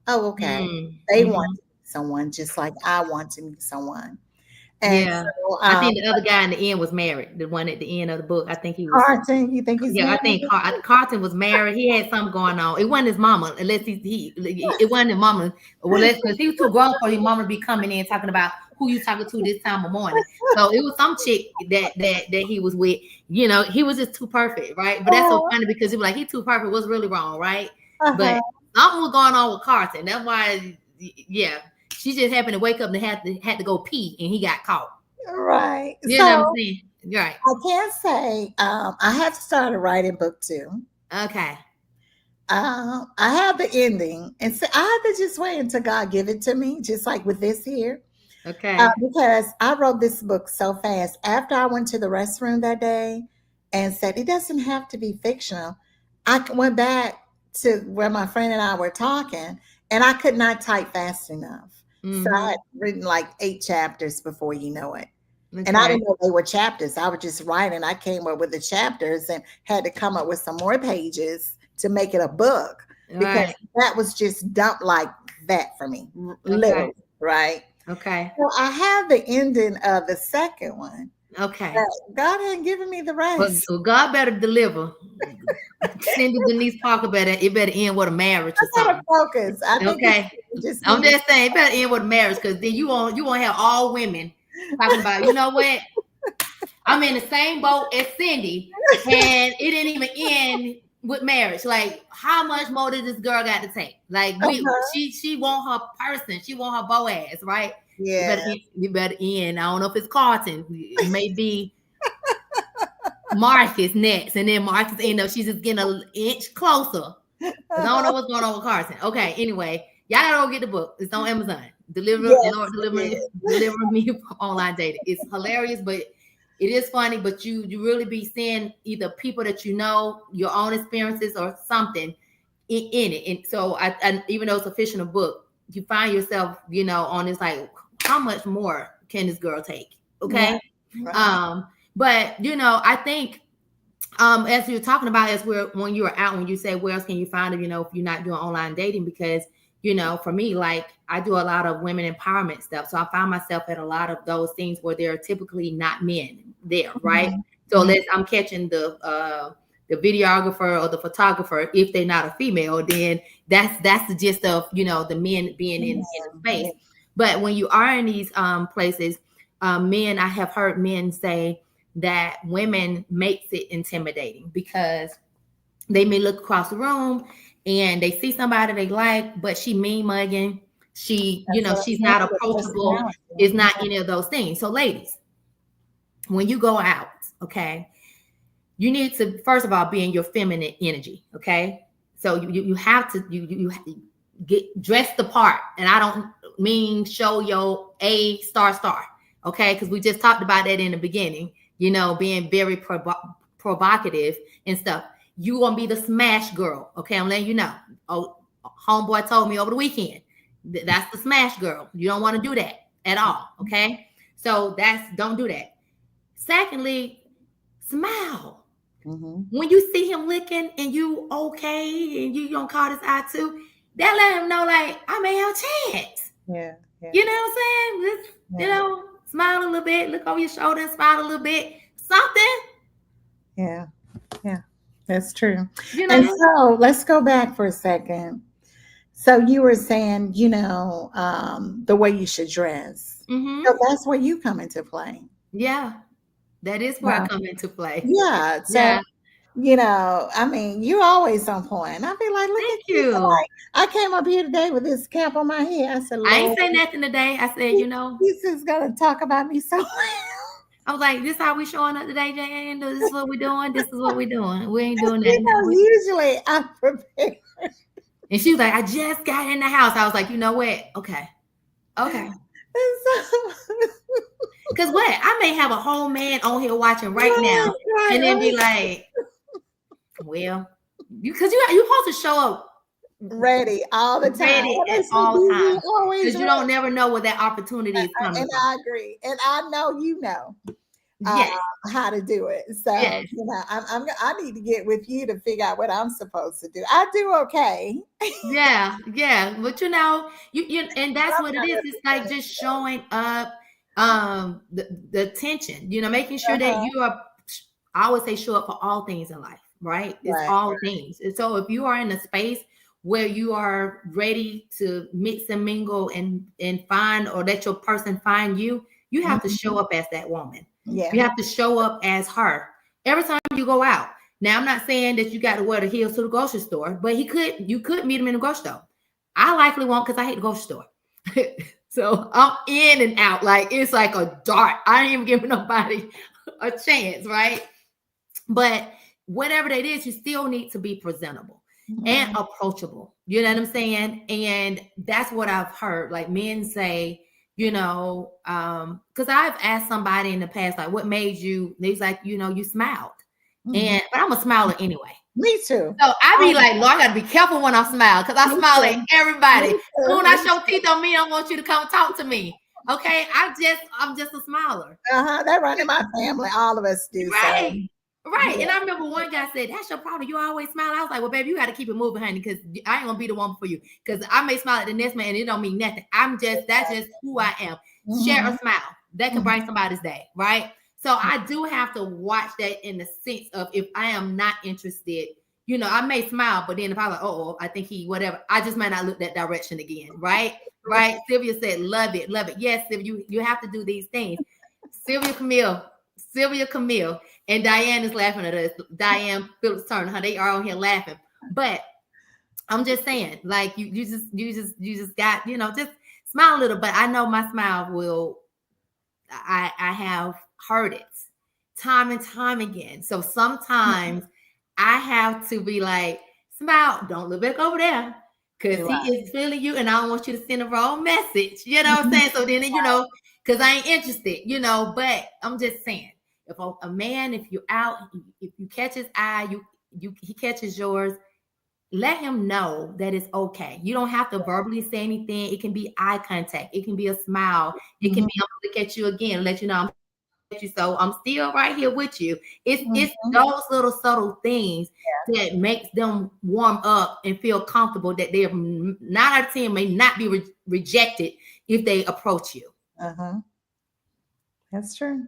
oh, okay, they want mm-hmm. to meet someone just like I want to meet someone. And Yeah. so, I think the other guy in the end was married. The one at the end of the book. I think he was. Carson, you think he's Yeah, I married? think Carlton was married. He had something going on. It wasn't his mama, unless it wasn't his mama. Well, because he was too grown for his mama to be coming in talking about who you talking to this time of morning. So it was some chick that he was with. You know, he was just too perfect, right? But that's so Oh, funny because he was like, he too perfect. What's really wrong, right? But uh-huh. something was going on with Carlton. That's why, yeah, she just happened to wake up and had to go pee, and he got caught. Right. You know what I'm So saying? Right. I can say I have started writing book two. Okay. I have the ending, and so I have to just wait until God give it to me, just like with this here. Okay. Because I wrote this book so fast. After I went to the restroom that day and said, it doesn't have to be fictional, I went back to where my friend and I were talking, and I could not type fast enough. So I Mm-hmm. had written like 8 chapters before you know it. And I Okay. didn't know they were chapters. I was just writing. I came up with the chapters and had to come up with some more pages to make it a book because Right. that was just dumped like that for me, Okay. literally, right? Okay. So I have the ending of the second one. Okay. But God hadn't given me the Well, rest. God better deliver. Cindy Denise Parker better end with a marriage or I gotta something. focus. I think Okay. it just I'm needed. just saying, it better end with a marriage, because then you won't have all women talking about, you know what? I'm in the same boat as Cindy, and it didn't even end with marriage. Like, how much more did this girl got to take? Like, Uh-huh. she want her person, she want her Boaz, right? Yeah. You better end. I don't know if it's Carlton. It may be Marcus next, and then Marcus end up she's just getting an inch closer. Because I don't know what's going on with Carson. Okay, anyway, y'all gotta go get the book. It's on Amazon. Yes, Lord, it deliver me online dating. It's hilarious, but it is funny. But you really be seeing either people that you know, your own experiences, or something in it. And so, I even though it's a fictional book, you find yourself, on this like, how much more can this girl take? Right, Okay, right. um, but I think as you're talking about, when you were out, when you say where else can you find it, if you're not doing online dating, because for me, like, I do a lot of women empowerment stuff, so I find myself at a lot of those things where there are typically not men there, right? Mhm, So mhm. let's I'm catching the videographer or the photographer. If they're not a female, then that's the gist of the men being in the space. Yeah, But when you are in these places, men, I have heard men say that women makes it intimidating, because they may look across the room and they see somebody they like, but she mean mugging, that's what I'm she's saying. not The approachable, is personality. not any of those things. So ladies, when you go out, okay, you need to first of all be in your feminine energy, okay? So you have to you get dressed the part, and I don't mean show your A star, okay? Because we just talked about that in the beginning, being very provocative and stuff. You gonna be the smash girl, okay? I'm letting you know. Oh, homeboy told me over the weekend that's the smash girl. You don't want to do that at all, okay? So don't do that. Secondly, smile. Mhm. When you see him licking and you okay and you don't call this eye too, that let him know, like, I may have a chance. Yeah, yeah, You know what I'm saying? Just, yeah, smile a little bit, look over your shoulder and smile a little bit. Something. yeah, yeah. That's true. You And know? so let's go back for a second. So you were saying, the way you should dress. Mm-hmm. So that's where you come into play. Yeah, that is where I Wow. come into play. Yeah. So, Yeah. I mean, you're always on point. I be like, look at Thank Keisha. you. Like, I came up here today with this cap on my head. I said, I ain't Lord, say nothing today. I said, Keisha's gonna talk about me so well. I was like, this how we showing up today, Jan? This is what we doing. This is what we doing. We ain't doing that. Usually I'm prepared. And she was like, I just got in the house. I was like, you know what? Okay. Okay. And so, Because what? I may have a whole man on here watching right right, now right, and then be right. like, well, because you're supposed to show up Ready all the time. ready What at they say, all be times always because you ready. don't never know where that opportunity is coming And from. I agree. And I know uh, Yes. how to do it. So, Yes. I need to get with you to figure out what I'm supposed to do. I do okay. Yeah, yeah, but and But that's I'm what it not is. It's like necessarily. just showing up, the attention. Making sure that Uh-huh. you are. I always say show up for all things in life, right? It's Right. all things. And so if you are in a space where you are ready to mix and mingle and find, or let your person find you, you have to show Mhm. up as that woman. Yeah. You have to show up as her every time you go out. Now, I'm not saying that you got to wear the heels to the grocery store, but you could meet him in the grocery store. I likely won't because I hate the grocery store. So I'm in and out. Like it's like a dart. I ain't even giving nobody a chance, right? But whatever that is, you still need to be presentable and Mhm. approachable. You know what I'm saying? And that's what I've heard. Like men say, because I've asked somebody in the past, like, what made you? He's like, you smiled. Mhm. But I'm a smiler anyway. Me too. So I be Um, like, Lord, I gotta be careful when I smile because I Me smile at too. everybody. Me Soon too. I show teeth on me, I want you to come talk to me. Okay. I'm just a smiler. Uh-huh. That run in my family. All of us do. So Right. Right. yeah. And I remember one guy said, that's your problem. You always smile. I was like, well, baby, you got to keep it moving, honey, because I ain't gonna be the one for you. Because I may smile at the next man and it don't mean nothing. That's just who I am. Share a Mhm. smile. That can Mhm. bring somebody's day, right? So I do have to watch that in the sense of if I am not interested, I may smile, but then if I like, oh, I think he whatever, I just might not look that direction again, right? Right. Sylvia said, love it, love it. Yes, Sylvia, you have to do these things. Sylvia Camille, Sylvia Camille. And Diane is laughing at us. Diane Phillips Turner, they are on here laughing. But I'm just saying, like you just got, just smile a little. But I know my smile will. I have heard it time and time again. So sometimes I have to be like, smile, don't look back over there. Cause he Right. is feeling you, and I don't want you to send a wrong message. You know what I'm saying? So then, because I ain't interested, but I'm just saying, if a man, if you're out, if you catch his eye, he catches yours, let him know that it's okay. You don't have to verbally say anything. It can be eye contact, it can be a smile, it can Mhm. be I'm gonna look at you again, let you know I'm at you. So I'm still right here with you. It's Mhm. those little subtle things that makes them warm up and feel comfortable that they're 9 out of 10 may not be rejected if they approach you. Uh-huh. That's true.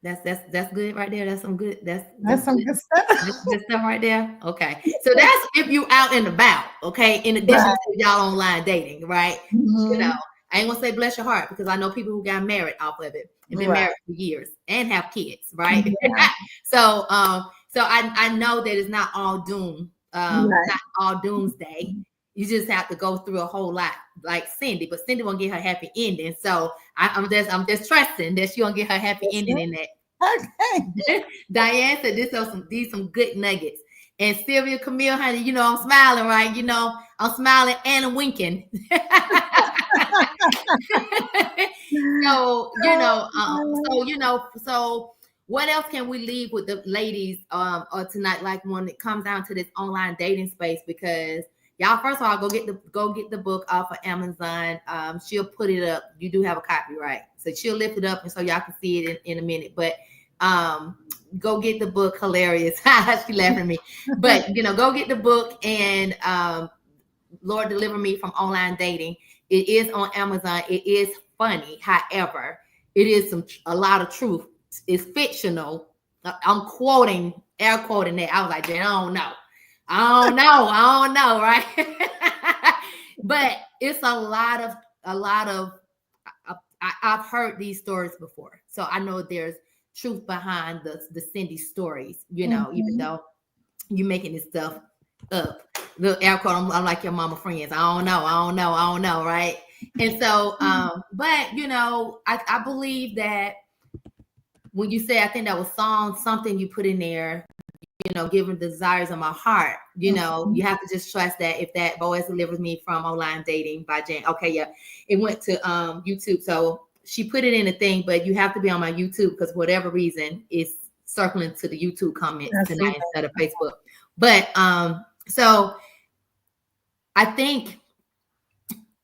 That's good right there. That's some good. That's That's some good. good stuff. That's good stuff right there. Okay. So that's if you out and about. Okay. In addition Right. to y'all online dating, right? You know, Mhm. I ain't gonna say bless your heart because I know people who got married off of it and been Right. married for years and have kids, right? Yeah. So I know that it's not all doom, Right. not all doomsday. You just have to go through a whole lot, like Cindy, but Cindy won't get her happy ending. So I'm just trusting that she gonna get her happy That's ending right. in that. Okay. Diane said these some good nuggets. And Sylvia Camille, honey, I'm smiling, right? I'm smiling and I'm winking. so, so what else can we leave with the ladies or tonight, like when it comes down to this online dating space? Because y'all, first of all, go get the book off of Amazon. She'll put it up. You do have a copyright. So she'll lift it up and so y'all can see it in a minute. But um go get the book. Hilarious. She laughing at me. But go get the book and Lord deliver me from online dating. It is on Amazon. It is funny. However, it is a lot of truth. It's fictional. I'm quoting, air quoting that. I was like, Jen, I don't know, right? But it's a lot of. I've heard these stories before, so I know there's truth behind the Cindy stories. Even Mhm. though you making this stuff up. The air quote, I'm like your mama friends. I don't know, right? And so, but I believe that when you say, I think that was something you put in there, giving the desires of my heart, you Mhm. have to just trust that if that Boaz delivers me from online dating by Jane. Okay, yeah. It went to YouTube. So she put it in a thing, but you have to be on my YouTube because whatever reason it's circling to the YouTube comments I see tonight instead of Facebook. But so I think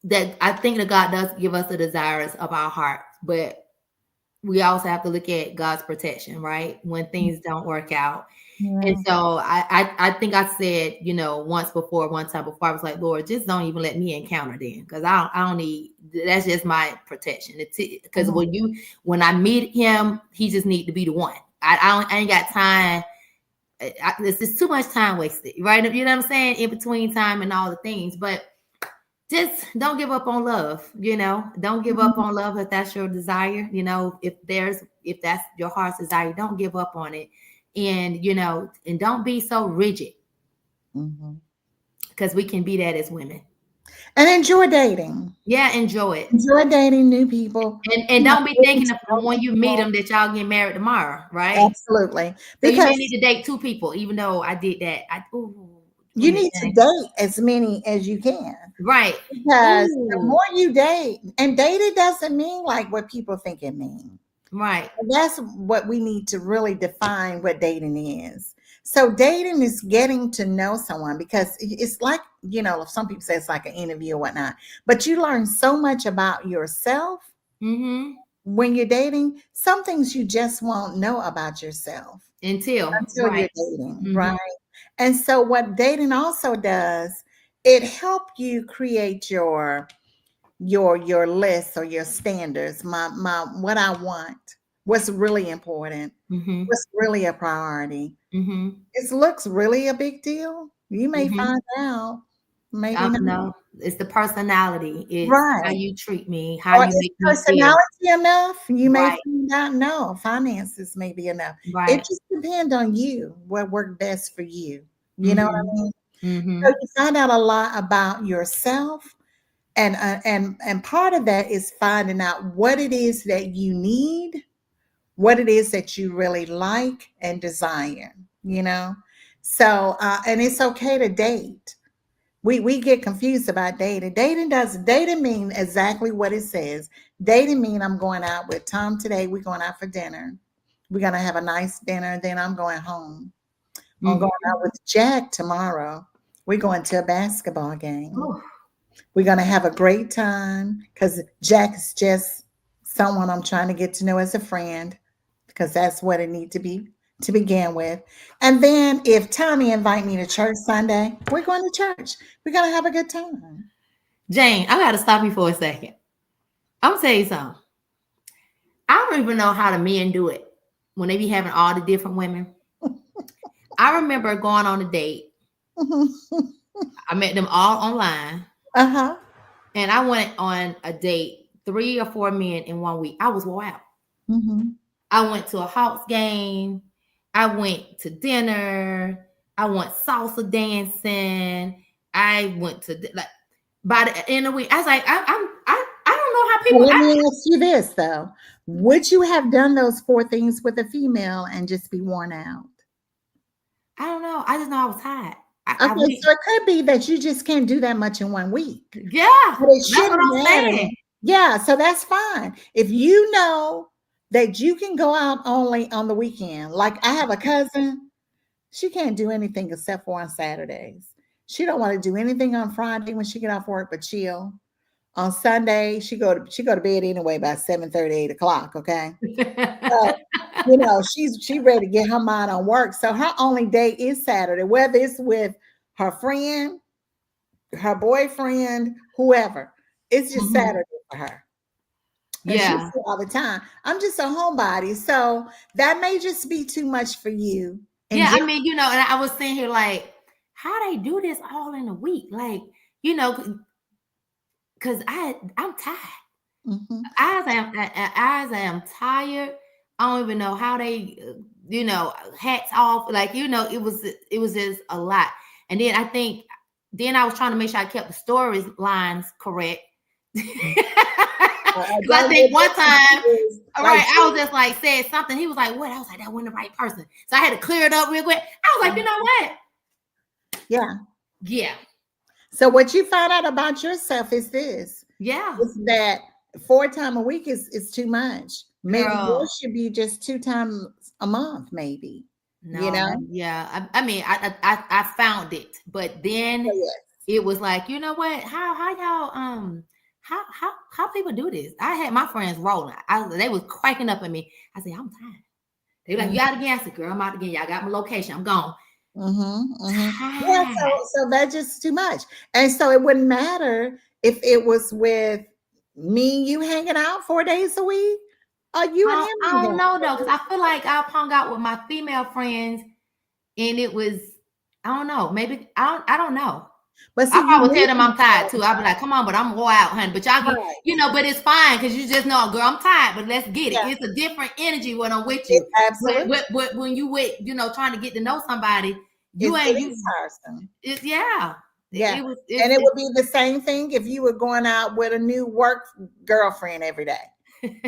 that God does give us the desires of our heart, but we also have to look at God's protection, right? When that. things don't work out. And Yeah. so I think I said, one time before, I was like, Lord, just don't even let me encounter them, because I don't need, that's just my protection. Because Mhm. when I meet him, he just need to be the one. I ain't got time. This is too much time wasted, right? You know what I'm saying? In between time and all the things, but just don't give up on love. Don't give up Mhm. on love if that's your desire. If that's your heart's desire, don't give up on it. And don't be so rigid, Mhm. because we can be that as women. And enjoy dating. Yeah, enjoy it. Enjoy dating new people. And You know, don't be getting thinking to of know when you meet people. them that y'all get married tomorrow, right? Absolutely. So you may need Because to date two people, even though I did that. Go you ahead, need to Jane. date as many as you can. Right. Because the Ooh, more you date, and dating doesn't mean like what people think it means. right. And that's what we need to really define what dating is. So dating is getting to know someone, because it's like, some people say it's like an interview or whatnot, but you learn so much about yourself Mm-hmm. when you're dating. Some things you just won't know about yourself until you're Right. dating, right? Mm-hmm. And so what dating also does, it help you create your list or your standards, my what I want, what's really important, Mm-hmm. what's really a priority. Mm-hmm. It looks really a big deal. You may Mm-hmm. find out, maybe not. No, it's the personality. It's how Right. you treat me, how Or you is make me feel. personality enough? You may Right. find out no, finances may be enough. It Right. just depends on you, what worked best for you. You know what I Mm-hmm. mean? So Mm-hmm. you find out a lot about yourself, and part of that is finding out what it is that you need, what it is that you really like and desire. You know, so and it's okay to date. We get confused about dating. Dating mean exactly what it says. Dating mean I'm going out with Tom today. We're going out for dinner. We're gonna have a nice dinner. Then I'm going home. I'm going Mm-hmm. out with Jack tomorrow. We're going to a basketball game. Oh, We're gonna have a great time because Jack is just someone I'm trying to get to know as a friend, because that's what it needs to be to begin with. And then if Tommy invite me to church Sunday, we're going to church. We're gonna have a good time. Jane, I gotta stop you for a second. I'm gonna tell you something. I don't even know how the men do it when they be having all the different women. I remember going on a date. I met them all online, Uh-huh. and I went on a date, 3 or 4 men in 1 week. I was wore out. Hmm. I went to a Hawks game. I went to dinner. I went salsa dancing. I went to like by the end of the week. I was like, I don't know how Well, people. let me ask you this though. Would you have done those four things with a female and just be worn out? I don't know. I just know I was tired. I Okay, went. so it could be that you just can't do that much in 1 week. Yeah, But it that's what shouldn't I'm matter. saying. Yeah, so that's fine. If you know that you can go out only on the weekend, like I have a cousin, she can't do anything except for on Saturdays. She don't want to do anything on Friday when she get off work but chill. On Sunday, she go to bed anyway by 7:30, 8 o'clock. Okay. So, she ready to get her mind on work. So her only day is Saturday, whether it's with her friend, her boyfriend, whoever. It's just Mhm. Saturday for her. And she Yeah. said all the time, I'm just a homebody. So that may just be too much for you. And Yeah. just, I mean, and I was sitting here like, how they do this all in a week? Like, because I'm tired. mhm. As I am tired. I don't even know how they, hats off. Like, it was just a lot. And then I think, then I was trying to make sure I kept the stories lines correct. Because I Don't think get one that time, confused. all Like, right, I was just like said something. He was like, "What?" I was like, "That wasn't the right person." So I had to clear it up real quick. I was like, "You know what? yeah. Yeah, So what you find out about yourself is this. yeah, It's that 4 times a week is too much. Maybe girl." yours should be just 2 times a month, maybe. You No, know? yeah. I mean, I found it, but So, then yes. it was like, you know what? How y'all how people do this? I had my friends rolling. They was cracking up at me. I said, I'm tired. They like, you out again? I said, girl, I'm out again. Y'all got my location. I'm gone. Yeah, Tired. so that's just too much. And so it wouldn't matter if it was with me and you hanging out 4 days a week or you and him I hanging don't out know four though, because days I feel like I've hung out with my female friends and it was, I don't know, maybe I don't know. But I see, you probably tell meet them them I'm tired all too. the I'll be like, come on, but I'm wore out, honey. But y'all time. get, Right. but it's fine because you just know, girl, I'm tired, but let's get it. Yeah, It's a different energy when I'm with it, you. absolutely. When you with, trying to get to know somebody, you It ain't is you. tiresome. It's yeah. Yeah. It was. And it would be the same thing if you were going out with a new work girlfriend every day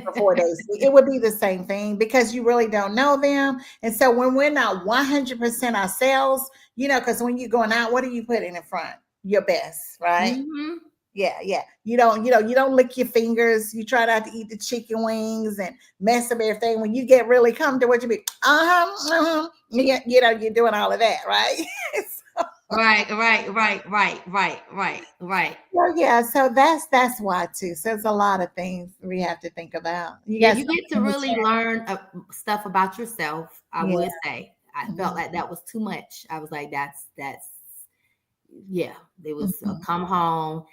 for 4 days. It would be the same thing because you really don't know them. And so when we're not 100% ourselves, because when you're going out, what are you putting in front? Your best, right? Mm-hmm. Yeah, yeah. You don't lick your fingers. You try not to eat the chicken wings and mess up everything. When you get really comfortable, what you be, yeah, you're doing all of that, right? Right, right, right, right, right, right, right. Well, yeah, so that's why too. So there's a lot of things we have to think about. You Yeah, got you get something to in the really chat? learn stuff about yourself. I Yeah. would say I felt Mhm, like that was too much. I was like, that's yeah. It was mhm. come home.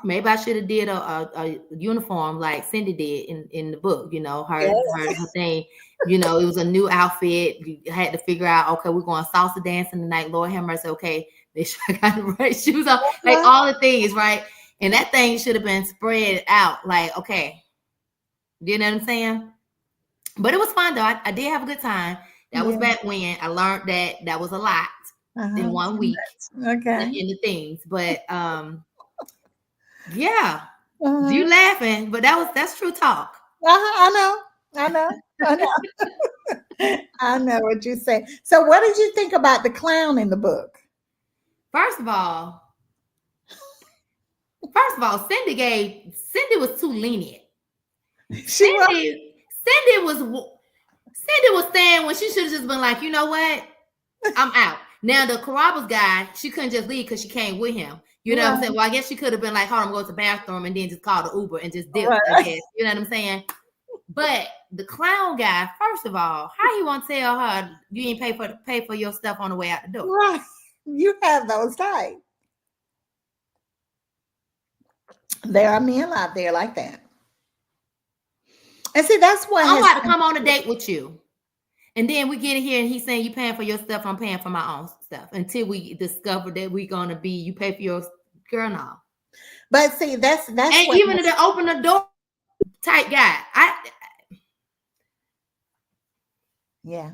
Maybe I should have did a uniform like Cindy did in the book. Her Yes. thing. It was a new outfit. You had to figure out. Okay, we're going salsa dancing tonight. Lord have mercy. Okay, make sure I got the right shoes on. Like Uh-huh. all the things, right? And that thing should have been spread out. Like okay, you know what I'm saying? But it was fun though. I did have a good time. That was Yeah. back when I learned that was a lot in Uh-huh. one week Okay. in the things. But yeah. You Uh-huh. laughing, but that's true talk. Uh-huh. I know. I know. I know. I know what you say. So what did you think about the clown in the book? First of all, Cindy was too lenient. She was Cindy was saying when she should have just been like, you know what? I'm out. Now the Carrabba's guy, she couldn't just leave because she came with him. You know what I'm saying? right. Well, I guess she could have been like, hold on, I'm going to the bathroom and then just call the Uber and just dip, I Right. guess. You know what I'm saying? But the clown guy, first of all, how you want to tell her you ain't pay for your stuff on the way out the door? Right. You have those type. There are men out there like that. And see, that's what I'm has about to come on a date with you. And then we get in here and he's saying you paying for your stuff, I'm paying for my own stuff. Until we discover that we're gonna be you pay for your girl now. but see, that's And what even has, to open the door type guy. yeah.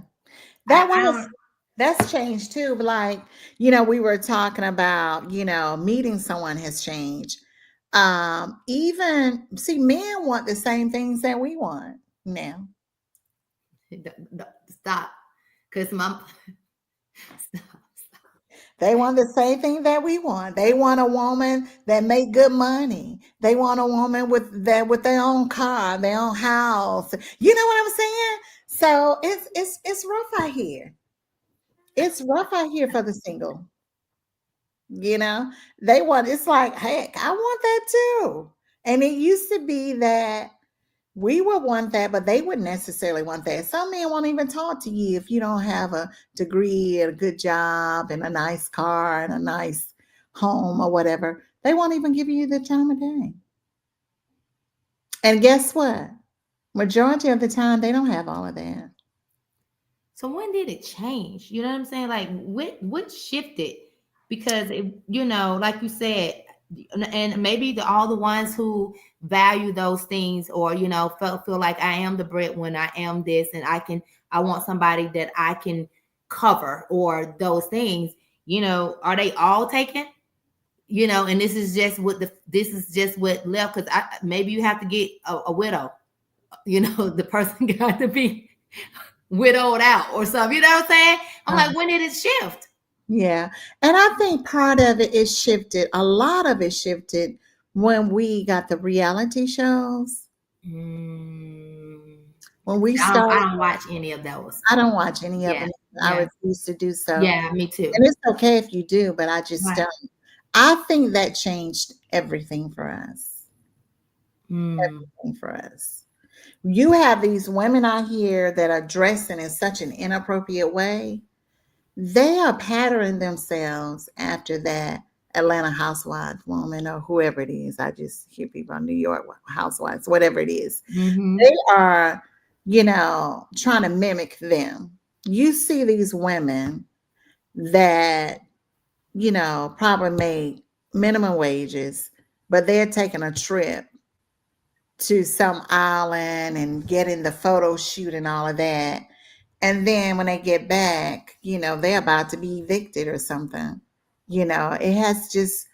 That I was don't that's changed too. Like, we were talking about, meeting someone has changed. Even see, men want the same things that we want now. stop. Cause my stop. They want the same thing that we want. They want a woman that make good money. They want a woman with their own car, their own house. You know what I'm saying? So it's rough out here. It's rough out here for the single. You know, they want, it's like, heck, I want that too. And it used to be that we would want that, but they wouldn't necessarily want that. Some men won't even talk to you if you don't have a degree and a good job and a nice car and a nice home or whatever. They won't even give you the time of day. And guess what? Majority of the time, they don't have all of that. So when did it change? You know what I'm saying? Like what shifted? Because you know, like you said, and maybe all the ones who value those things, or you know, feel like I am the breadwinner, I am this, and I want somebody that I can cover, or those things. You know, are they all taken? You know, and this is just what left, because I maybe you have to get a widow. You know, the person got to be widowed out or something. You know what I'm saying? I'm Uh, like, when did it shift? yeah. And I think part of it is shifted. A lot of it shifted when we got the reality shows. Mm, When we I started, don't watch any of those. I don't watch any of Yeah, them. I yeah, refuse to do so. yeah. Me too. And it's okay if you do, but I just Right. don't. I think that changed everything for us. Mm, Everything for us. You have these women out here that are dressing in such an inappropriate way. They are patterning themselves after that Atlanta housewife woman or whoever it is. I just hear people on New York housewives, whatever it is. mm-hmm, They are, trying to mimic them. You see these women that, probably make minimum wages, but they're taking a trip to some island and getting the photo shoot and all of that. And then when they get back, they're about to be evicted or something. It has just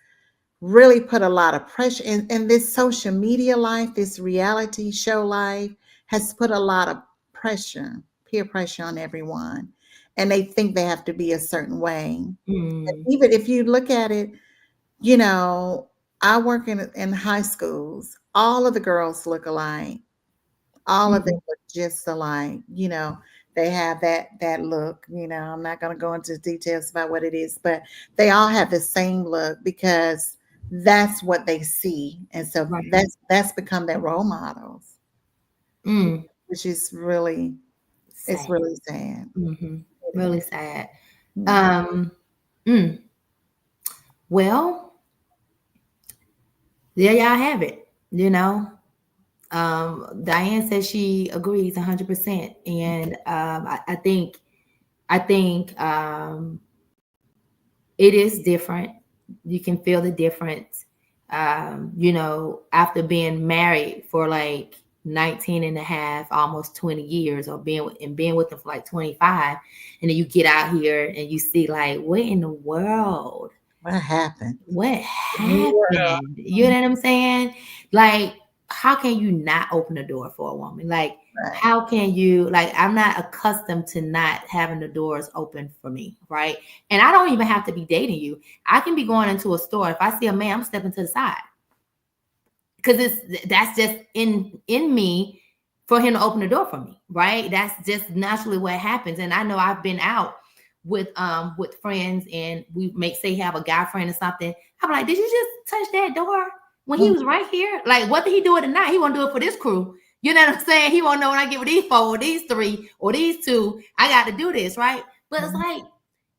really put a lot of pressure in this social media life, this reality show life has put a lot of pressure, peer pressure on everyone. And they think they have to be a certain way. And mm, even if you look at it, you know, I work in high schools. All of the girls look alike. All of them mm, look just alike. They have that look. I'm not going to go into details about what it is, but they all have the same look because that's what they see, and so right. that's become their role models, Mm, which is really it's sad. really sad. Mm-hmm. It Really is. sad. Yeah. Um. Mm, well, there y'all have it. You know, Diane says she agrees 100%, and I think it is different. You can feel the difference. You know, after being married for like 19 and a half, almost 20 years, or being with them for like 25, and then you get out here and you see like, what in the world? What happened? What Yeah. happened? You know what I'm saying? Like, how can you not open the door for a woman? Like, Right. how can you, like, I'm not accustomed to not having the doors open for me, right? And I don't even have to be dating you. I can be going into a store. If I see a man, I'm stepping to the side, because that's just in me, for him to open the door for me, right? That's just naturally what happens. And I know I've been out with friends, and we make say have a guy friend or something. I'm like, did you just touch that door when he Mhm. was right here? Like, whether he do it or not, he won't do it for this crew. You know what I'm saying? He won't know when I get with these four or these three or these two, I got to do this, right? But it's Mhm. like,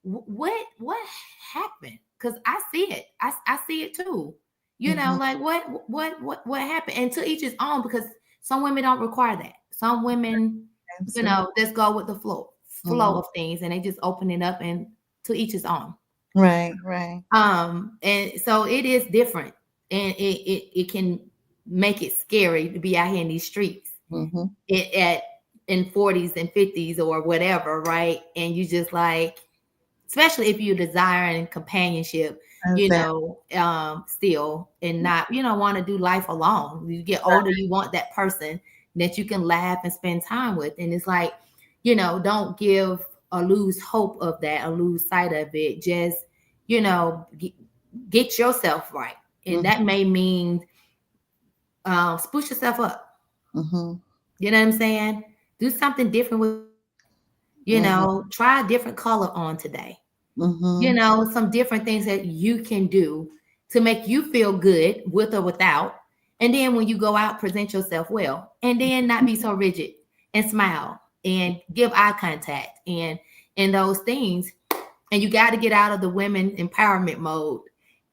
what happened? Because I see it. I see it too. You know, Mhm. like what happened? And to each his own, because some women don't require that. Some women, you Absolutely. know, just go with the flow Mhm. of things, and they just open it up, and to each his own. Right. Right. And so it is different, and it can make it scary to be out here in these streets Mhm. at in 40s and 50s or whatever, right? And you just like, especially if you're desiring companionship, you Exactly. know, still, and not, you know, want to do life alone. You get older, Right. you want that person that you can laugh and spend time with. And it's like, you know, don't give or lose hope of that, or lose sight of it. Just, you know, get yourself right. And Mhm. that may mean spruce yourself up. Mhm. You know what I'm saying? Do something different with your hair. You Mhm. know, try a different color on today. You Mhm. know, some different things that you can do to make you feel good, with or without. And then when you go out, present yourself well, and then not be so rigid, and smile and give eye contact and those things. And you got to get out of the women empowerment mode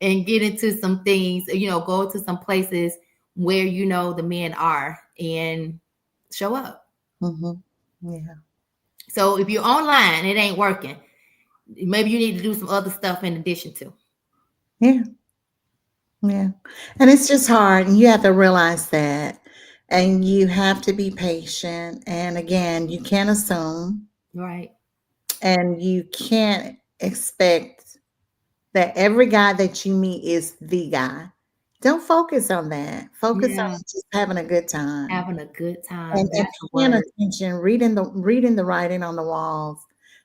and get into some things, you know, go to some places where you know the men are and show up. Mm-hmm. Yeah. So if you're online, it ain't working. Maybe you need to do some other stuff in addition to. Yeah. Yeah. And it's just hard. And you have to realize that. And you have to be patient. And again, you can't assume Right. and you can't expect that every guy that you meet is the guy. Don't focus on that. Focus on Yeah. just having a good time Having a good time. and That's the paying word. attention, reading the writing on the walls.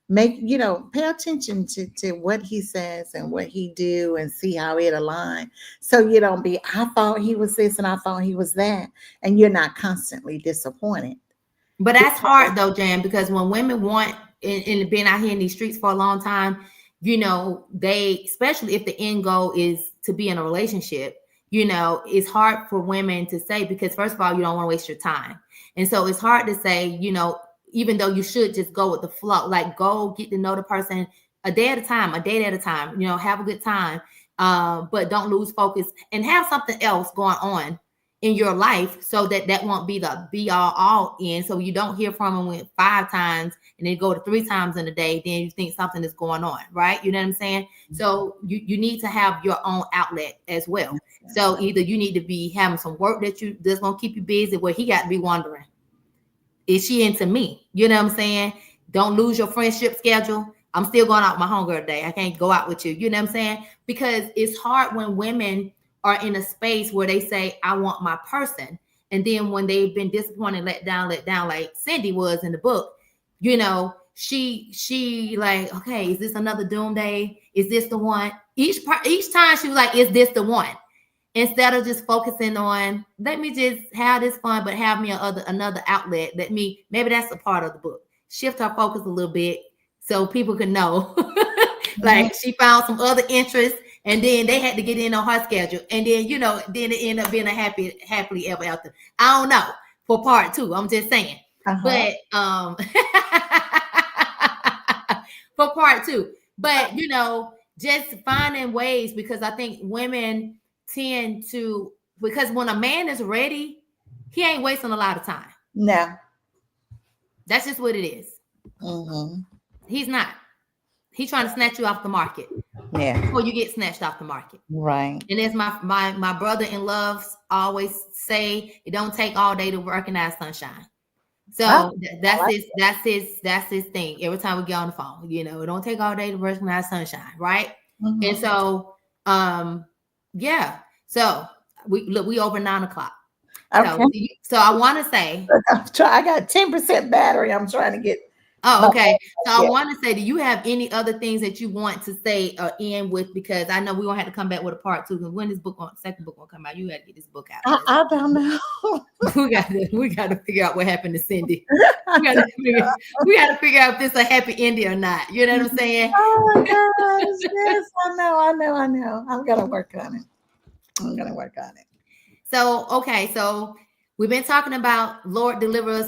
Make pay attention to what he says and what he do and see how it align. So you don't be, I thought he was this and I thought he was that, and you're not constantly disappointed. But that's hard though, Jan, because when women want and been out here in these streets for a long time, they, especially if the end goal is to be in a relationship, it's hard for women to say because first of all, you don't want to waste your time. And so it's hard to say, even though you should just go with the flow, like go get to know the person a day at a time, a day at a time, have a good time. But don't lose focus and have something else going on in your life so that won't be the be all in. So you don't hear from them with 5 times and then go to 3 times in a day, then you think something is going on, right? You know what I'm saying? So you need to have your own outlet as well. So either you need to be having some work that's gonna keep you busy, where he got to be wondering, is she into me? You know what I'm saying? Don't lose your friendship schedule. I'm still going out with my homegirl today. I can't go out with you. You know what I'm saying? Because it's hard when women are in a space where they say, I want my person. And then when they've been disappointed, let down, like Cindy was in the book, she like, okay, is this another doom day? Is this the one? Each time she was like, is this the one? Instead of just focusing on, let me just have this fun, but have me another outlet. Maybe that's a part of the book. Shift her focus a little bit so people can know. Like she found some other interests, and then they had to get in on her schedule, and then then it ended up being a happily ever after. I don't know for part 2. I'm just saying, but for part 2, but just finding ways, because I think women tend to, because when a man is ready, he ain't wasting a lot of time. No. That's just what it is. He's not. He's trying to snatch you off the market. Yeah. Before you get snatched off the market. Right. And as my brother-in-law always say, it don't take all day to recognize sunshine. So that's his thing. Every time we get on the phone, it don't take all day to recognize sunshine, right? And so yeah. So we over 9:00. Okay. So I want to say, I got 10% battery. I'm trying to get. oh, okay. So I want to say, do you have any other things that you want to say or end with? Because I know we're gonna have to come back with a part 2. Because when this second book gonna come out, you got to get this book out. I don't know. we got to figure out what happened to Cindy. We got to figure out if this a happy ending or not. You know what I'm saying? Oh my gosh! Yes, I know. I'm gonna work on it. So okay, so we've been talking about Lord Deliver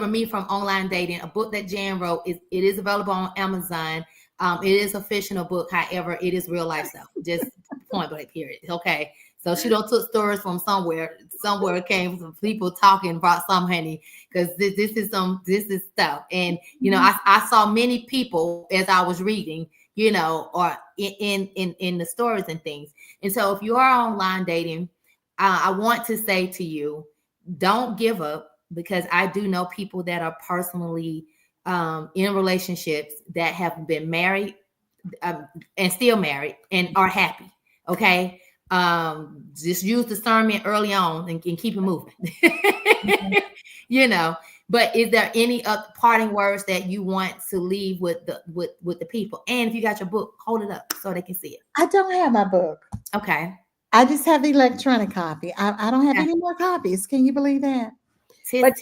Me from Online Dating, a book that Jan wrote. It is available on Amazon. It is a fictional book, however, it is real life stuff. Just point blank period. Okay. So she don't took stories from somewhere. Somewhere it came from people talking about some honey, because this is stuff. And I saw many people as I was reading, or in the stories and things. And so if you are online dating, I want to say to you, don't give up, because I do know people that are personally in relationships that have been married and still married and are happy. Okay. Just use discernment early on and keep it moving. But is there any parting words that you want to leave with the people? And if you got your book, hold it up so they can see it. I don't have my book. Okay. I just have the electronic copy. I don't have any more copies. Can you believe that? Where's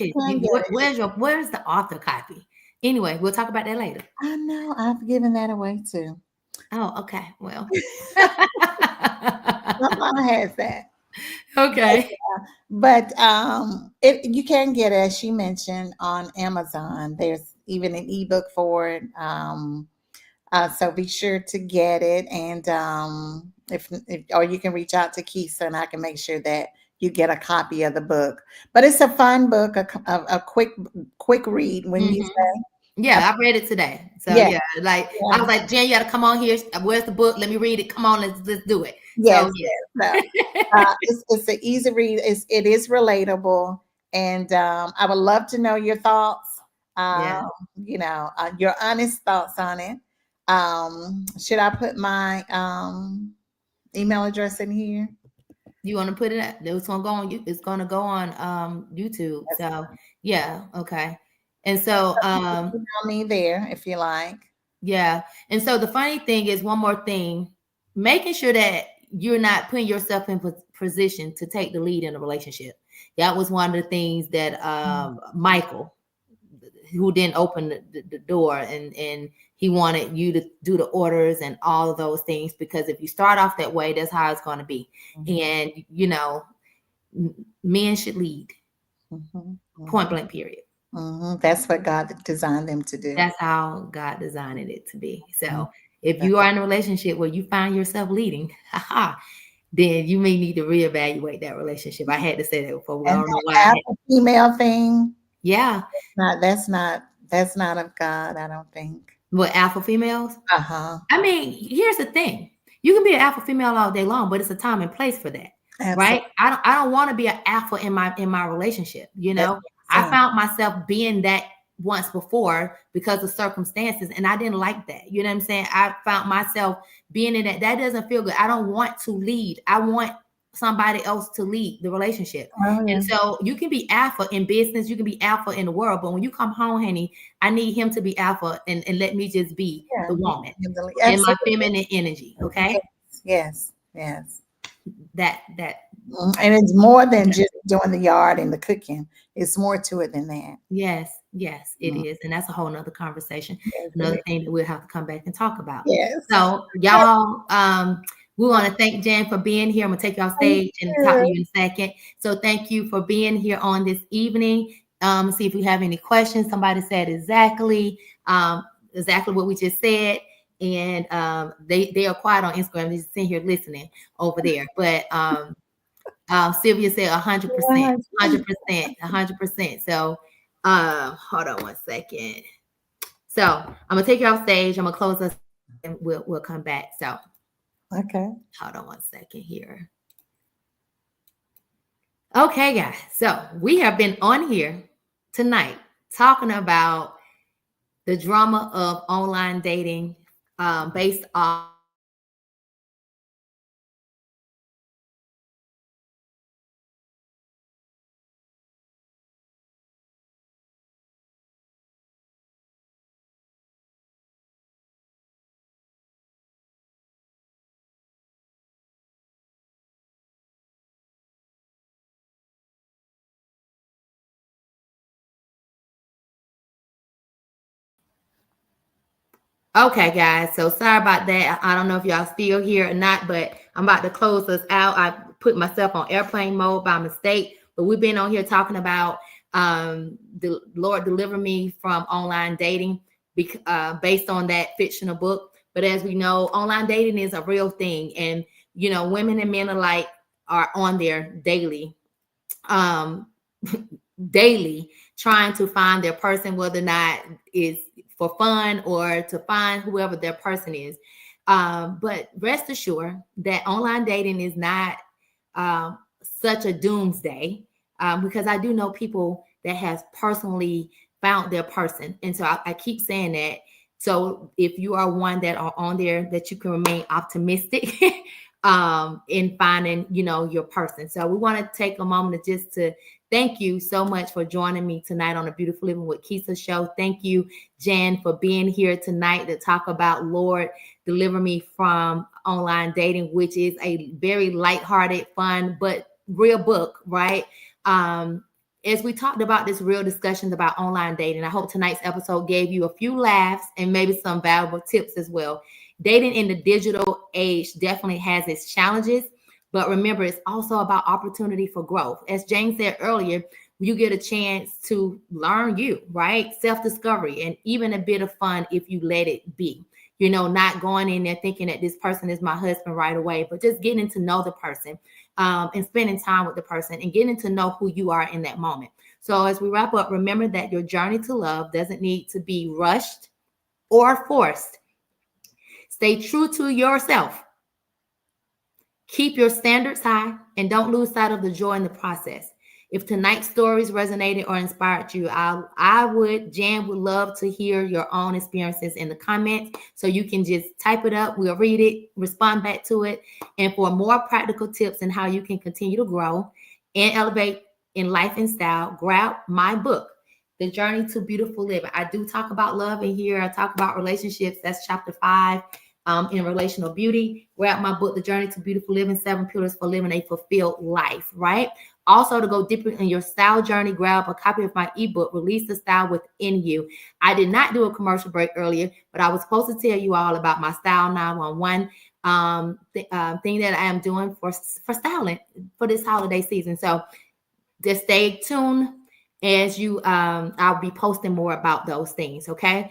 the author copy? Anyway, we'll talk about that later. I know. I've given that away too. Oh, okay. Well, my mama has that. Okay. But you can get it, as she mentioned, on Amazon. There's even an ebook for it. So be sure to get it. And if or you can reach out to Keisa and I can make sure that you get a copy of the book. But it's a fun book, a quick read when you Mhm. say. Yeah, I read it today. So Yeah, yeah, like I yeah, was like, Jen, you gotta come on here. Where's the book? Let me read it. Come on, let's do it. So yes, yes. So yeah. it's an easy read. It is relatable, and I would love to know your thoughts. Yeah. Your honest thoughts on it. Should I put my email address in here? You want to put it up? It's gonna go on you. It's gonna go on YouTube. Yes. So yeah, okay. And so Email me there if you like. yeah. And so the funny thing is one more thing, making sure that you're not putting yourself in position to take the lead in a relationship. That was one of the things that Michael, who didn't open the door, and he wanted you to do the orders and all of those things, because if you start off that way, that's how it's going to be. And men should lead, Mhm, point mhm, blank period. mhm. That's what God designed them to do. That's how God designed it to be. Mhm. So if you are in a relationship where you find yourself leading, then you may need to reevaluate that relationship. I had to say that before. I And don't know why that I had. alpha female thing, Yeah. that's not of God, I don't think. What, alpha females? Uh-huh. I mean, here's the thing. You can be an alpha female all day long, but it's a time and place for that. Right? Absolutely. I don't want to be an alpha in my relationship. That I makes sense. found myself being that once before because of circumstances, and I didn't like that. You know what I'm saying? I found myself being in that doesn't feel good. I don't want to lead. I want somebody else to lead the relationship. Oh And yeah. so you can be alpha in business, you can be alpha in the world, but when you come home, honey, I need him to be alpha, and let me just be Yeah. the woman in my Absolutely. feminine energy. Okay. Yes. Yes. That And it's more than just doing the yard and the cooking. It's more to it than that. yes, it Mm. is. And that's a whole nother conversation. Yes, it Another is. thing that we'll have to come back and talk about. Yes. So y'all, we want to thank Jen for being here. I'm gonna take you off Thank stage and talk to you. you in a second. So thank you for being here on this evening. See if we have any questions. Somebody said exactly what we just said. And they are quiet on Instagram. They're just sitting here listening over there. But Sylvia said 100%, 100%, 100%. So hold on one second. So I'm gonna take you off stage. I'm gonna close us and we'll come back. So Okay. hold on one second here. Okay, guys. So we have been on here tonight talking about the drama of online dating, based off Okay, guys. So sorry about that. I don't know if y'all still here or not, but I'm about to close us out. I put myself on airplane mode by mistake, but we've been on here talking about the Lord deliver me from online dating, based on that fictional book. But as we know, online dating is a real thing, and women and men alike are on there daily. Um, daily trying to find their person, whether or not is for fun or to find whoever their person is. But rest assured that online dating is not such a doomsday, because I do know people that has personally found their person. And so I keep saying that. So if you are one that are on there, that you can remain optimistic in finding, your person. So we want to take a moment to thank you so much for joining me tonight on the Beautiful Living with Keisa show. Thank you, Jen, for being here tonight to talk about Lord Deliver Me from Online Dating, which is a very lighthearted, fun, but real book, right? As we talked about this real discussions about online dating, I hope tonight's episode gave you a few laughs and maybe some valuable tips as well. Dating in the digital age definitely has its challenges, but remember, it's also about opportunity for growth. As Jane said earlier, you get a chance to learn you, right? Self-discovery and even a bit of fun if you let it be. not going in there thinking that this person is my husband right away, but just getting to know the person, and spending time with the person and getting to know who you are in that moment. So as we wrap up, remember that your journey to love doesn't need to be rushed or forced. Stay true to yourself. Keep your standards high and don't lose sight of the joy in the process. If tonight's stories resonated or inspired you, Jan would love to hear your own experiences in the comments. So you can just type it up. We'll read it, respond back to it. And for more practical tips on how you can continue to grow and elevate in life and style, grab my book, The Journey to Beautiful Living. I do talk about love in here. I talk about relationships. That's chapter 5. In relational beauty, grab my book, The Journey to Beautiful Living, 7 Pillars for Living a Fulfilled Life, right? Also, to go deeper in your style journey, grab a copy of my ebook, Release the Style Within You. I did not do a commercial break earlier, but I was supposed to tell you all about my Style 911 thing that I am doing for styling for this holiday season. So just stay tuned as I'll be posting more about those things, okay?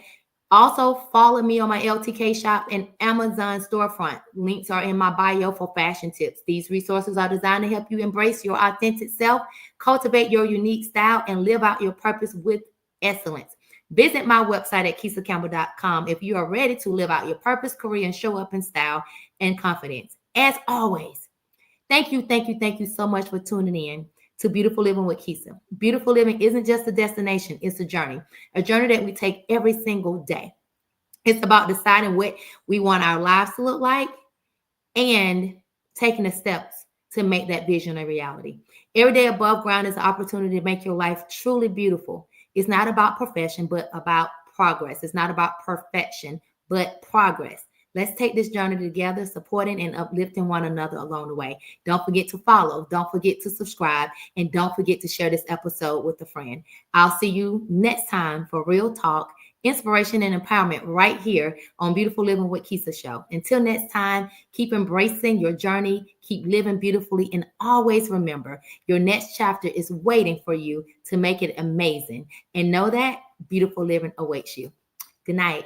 Also, follow me on my LTK shop and Amazon storefront. Links are in my bio for fashion tips. These resources are designed to help you embrace your authentic self, cultivate your unique style, and live out your purpose with excellence. Visit my website at KeisaCampbell.com if you are ready to live out your purpose, career, and show up in style and confidence. As always, thank you so much for tuning in to Beautiful Living with Keisa. Beautiful living isn't just a destination, it's a journey that we take every single day. It's about deciding what we want our lives to look like and taking the steps to make that vision a reality. Every day above ground is an opportunity to make your life truly beautiful. It's not about perfection, but about progress. It's not about perfection, but progress. Let's take this journey together, supporting and uplifting one another along the way. Don't forget to follow. Don't forget to subscribe. And don't forget to share this episode with a friend. I'll see you next time for Real Talk, inspiration, and empowerment right here on Beautiful Living with Keisa Show. Until next time, keep embracing your journey, keep living beautifully, and always remember your next chapter is waiting for you to make it amazing. And know that beautiful living awaits you. Good night.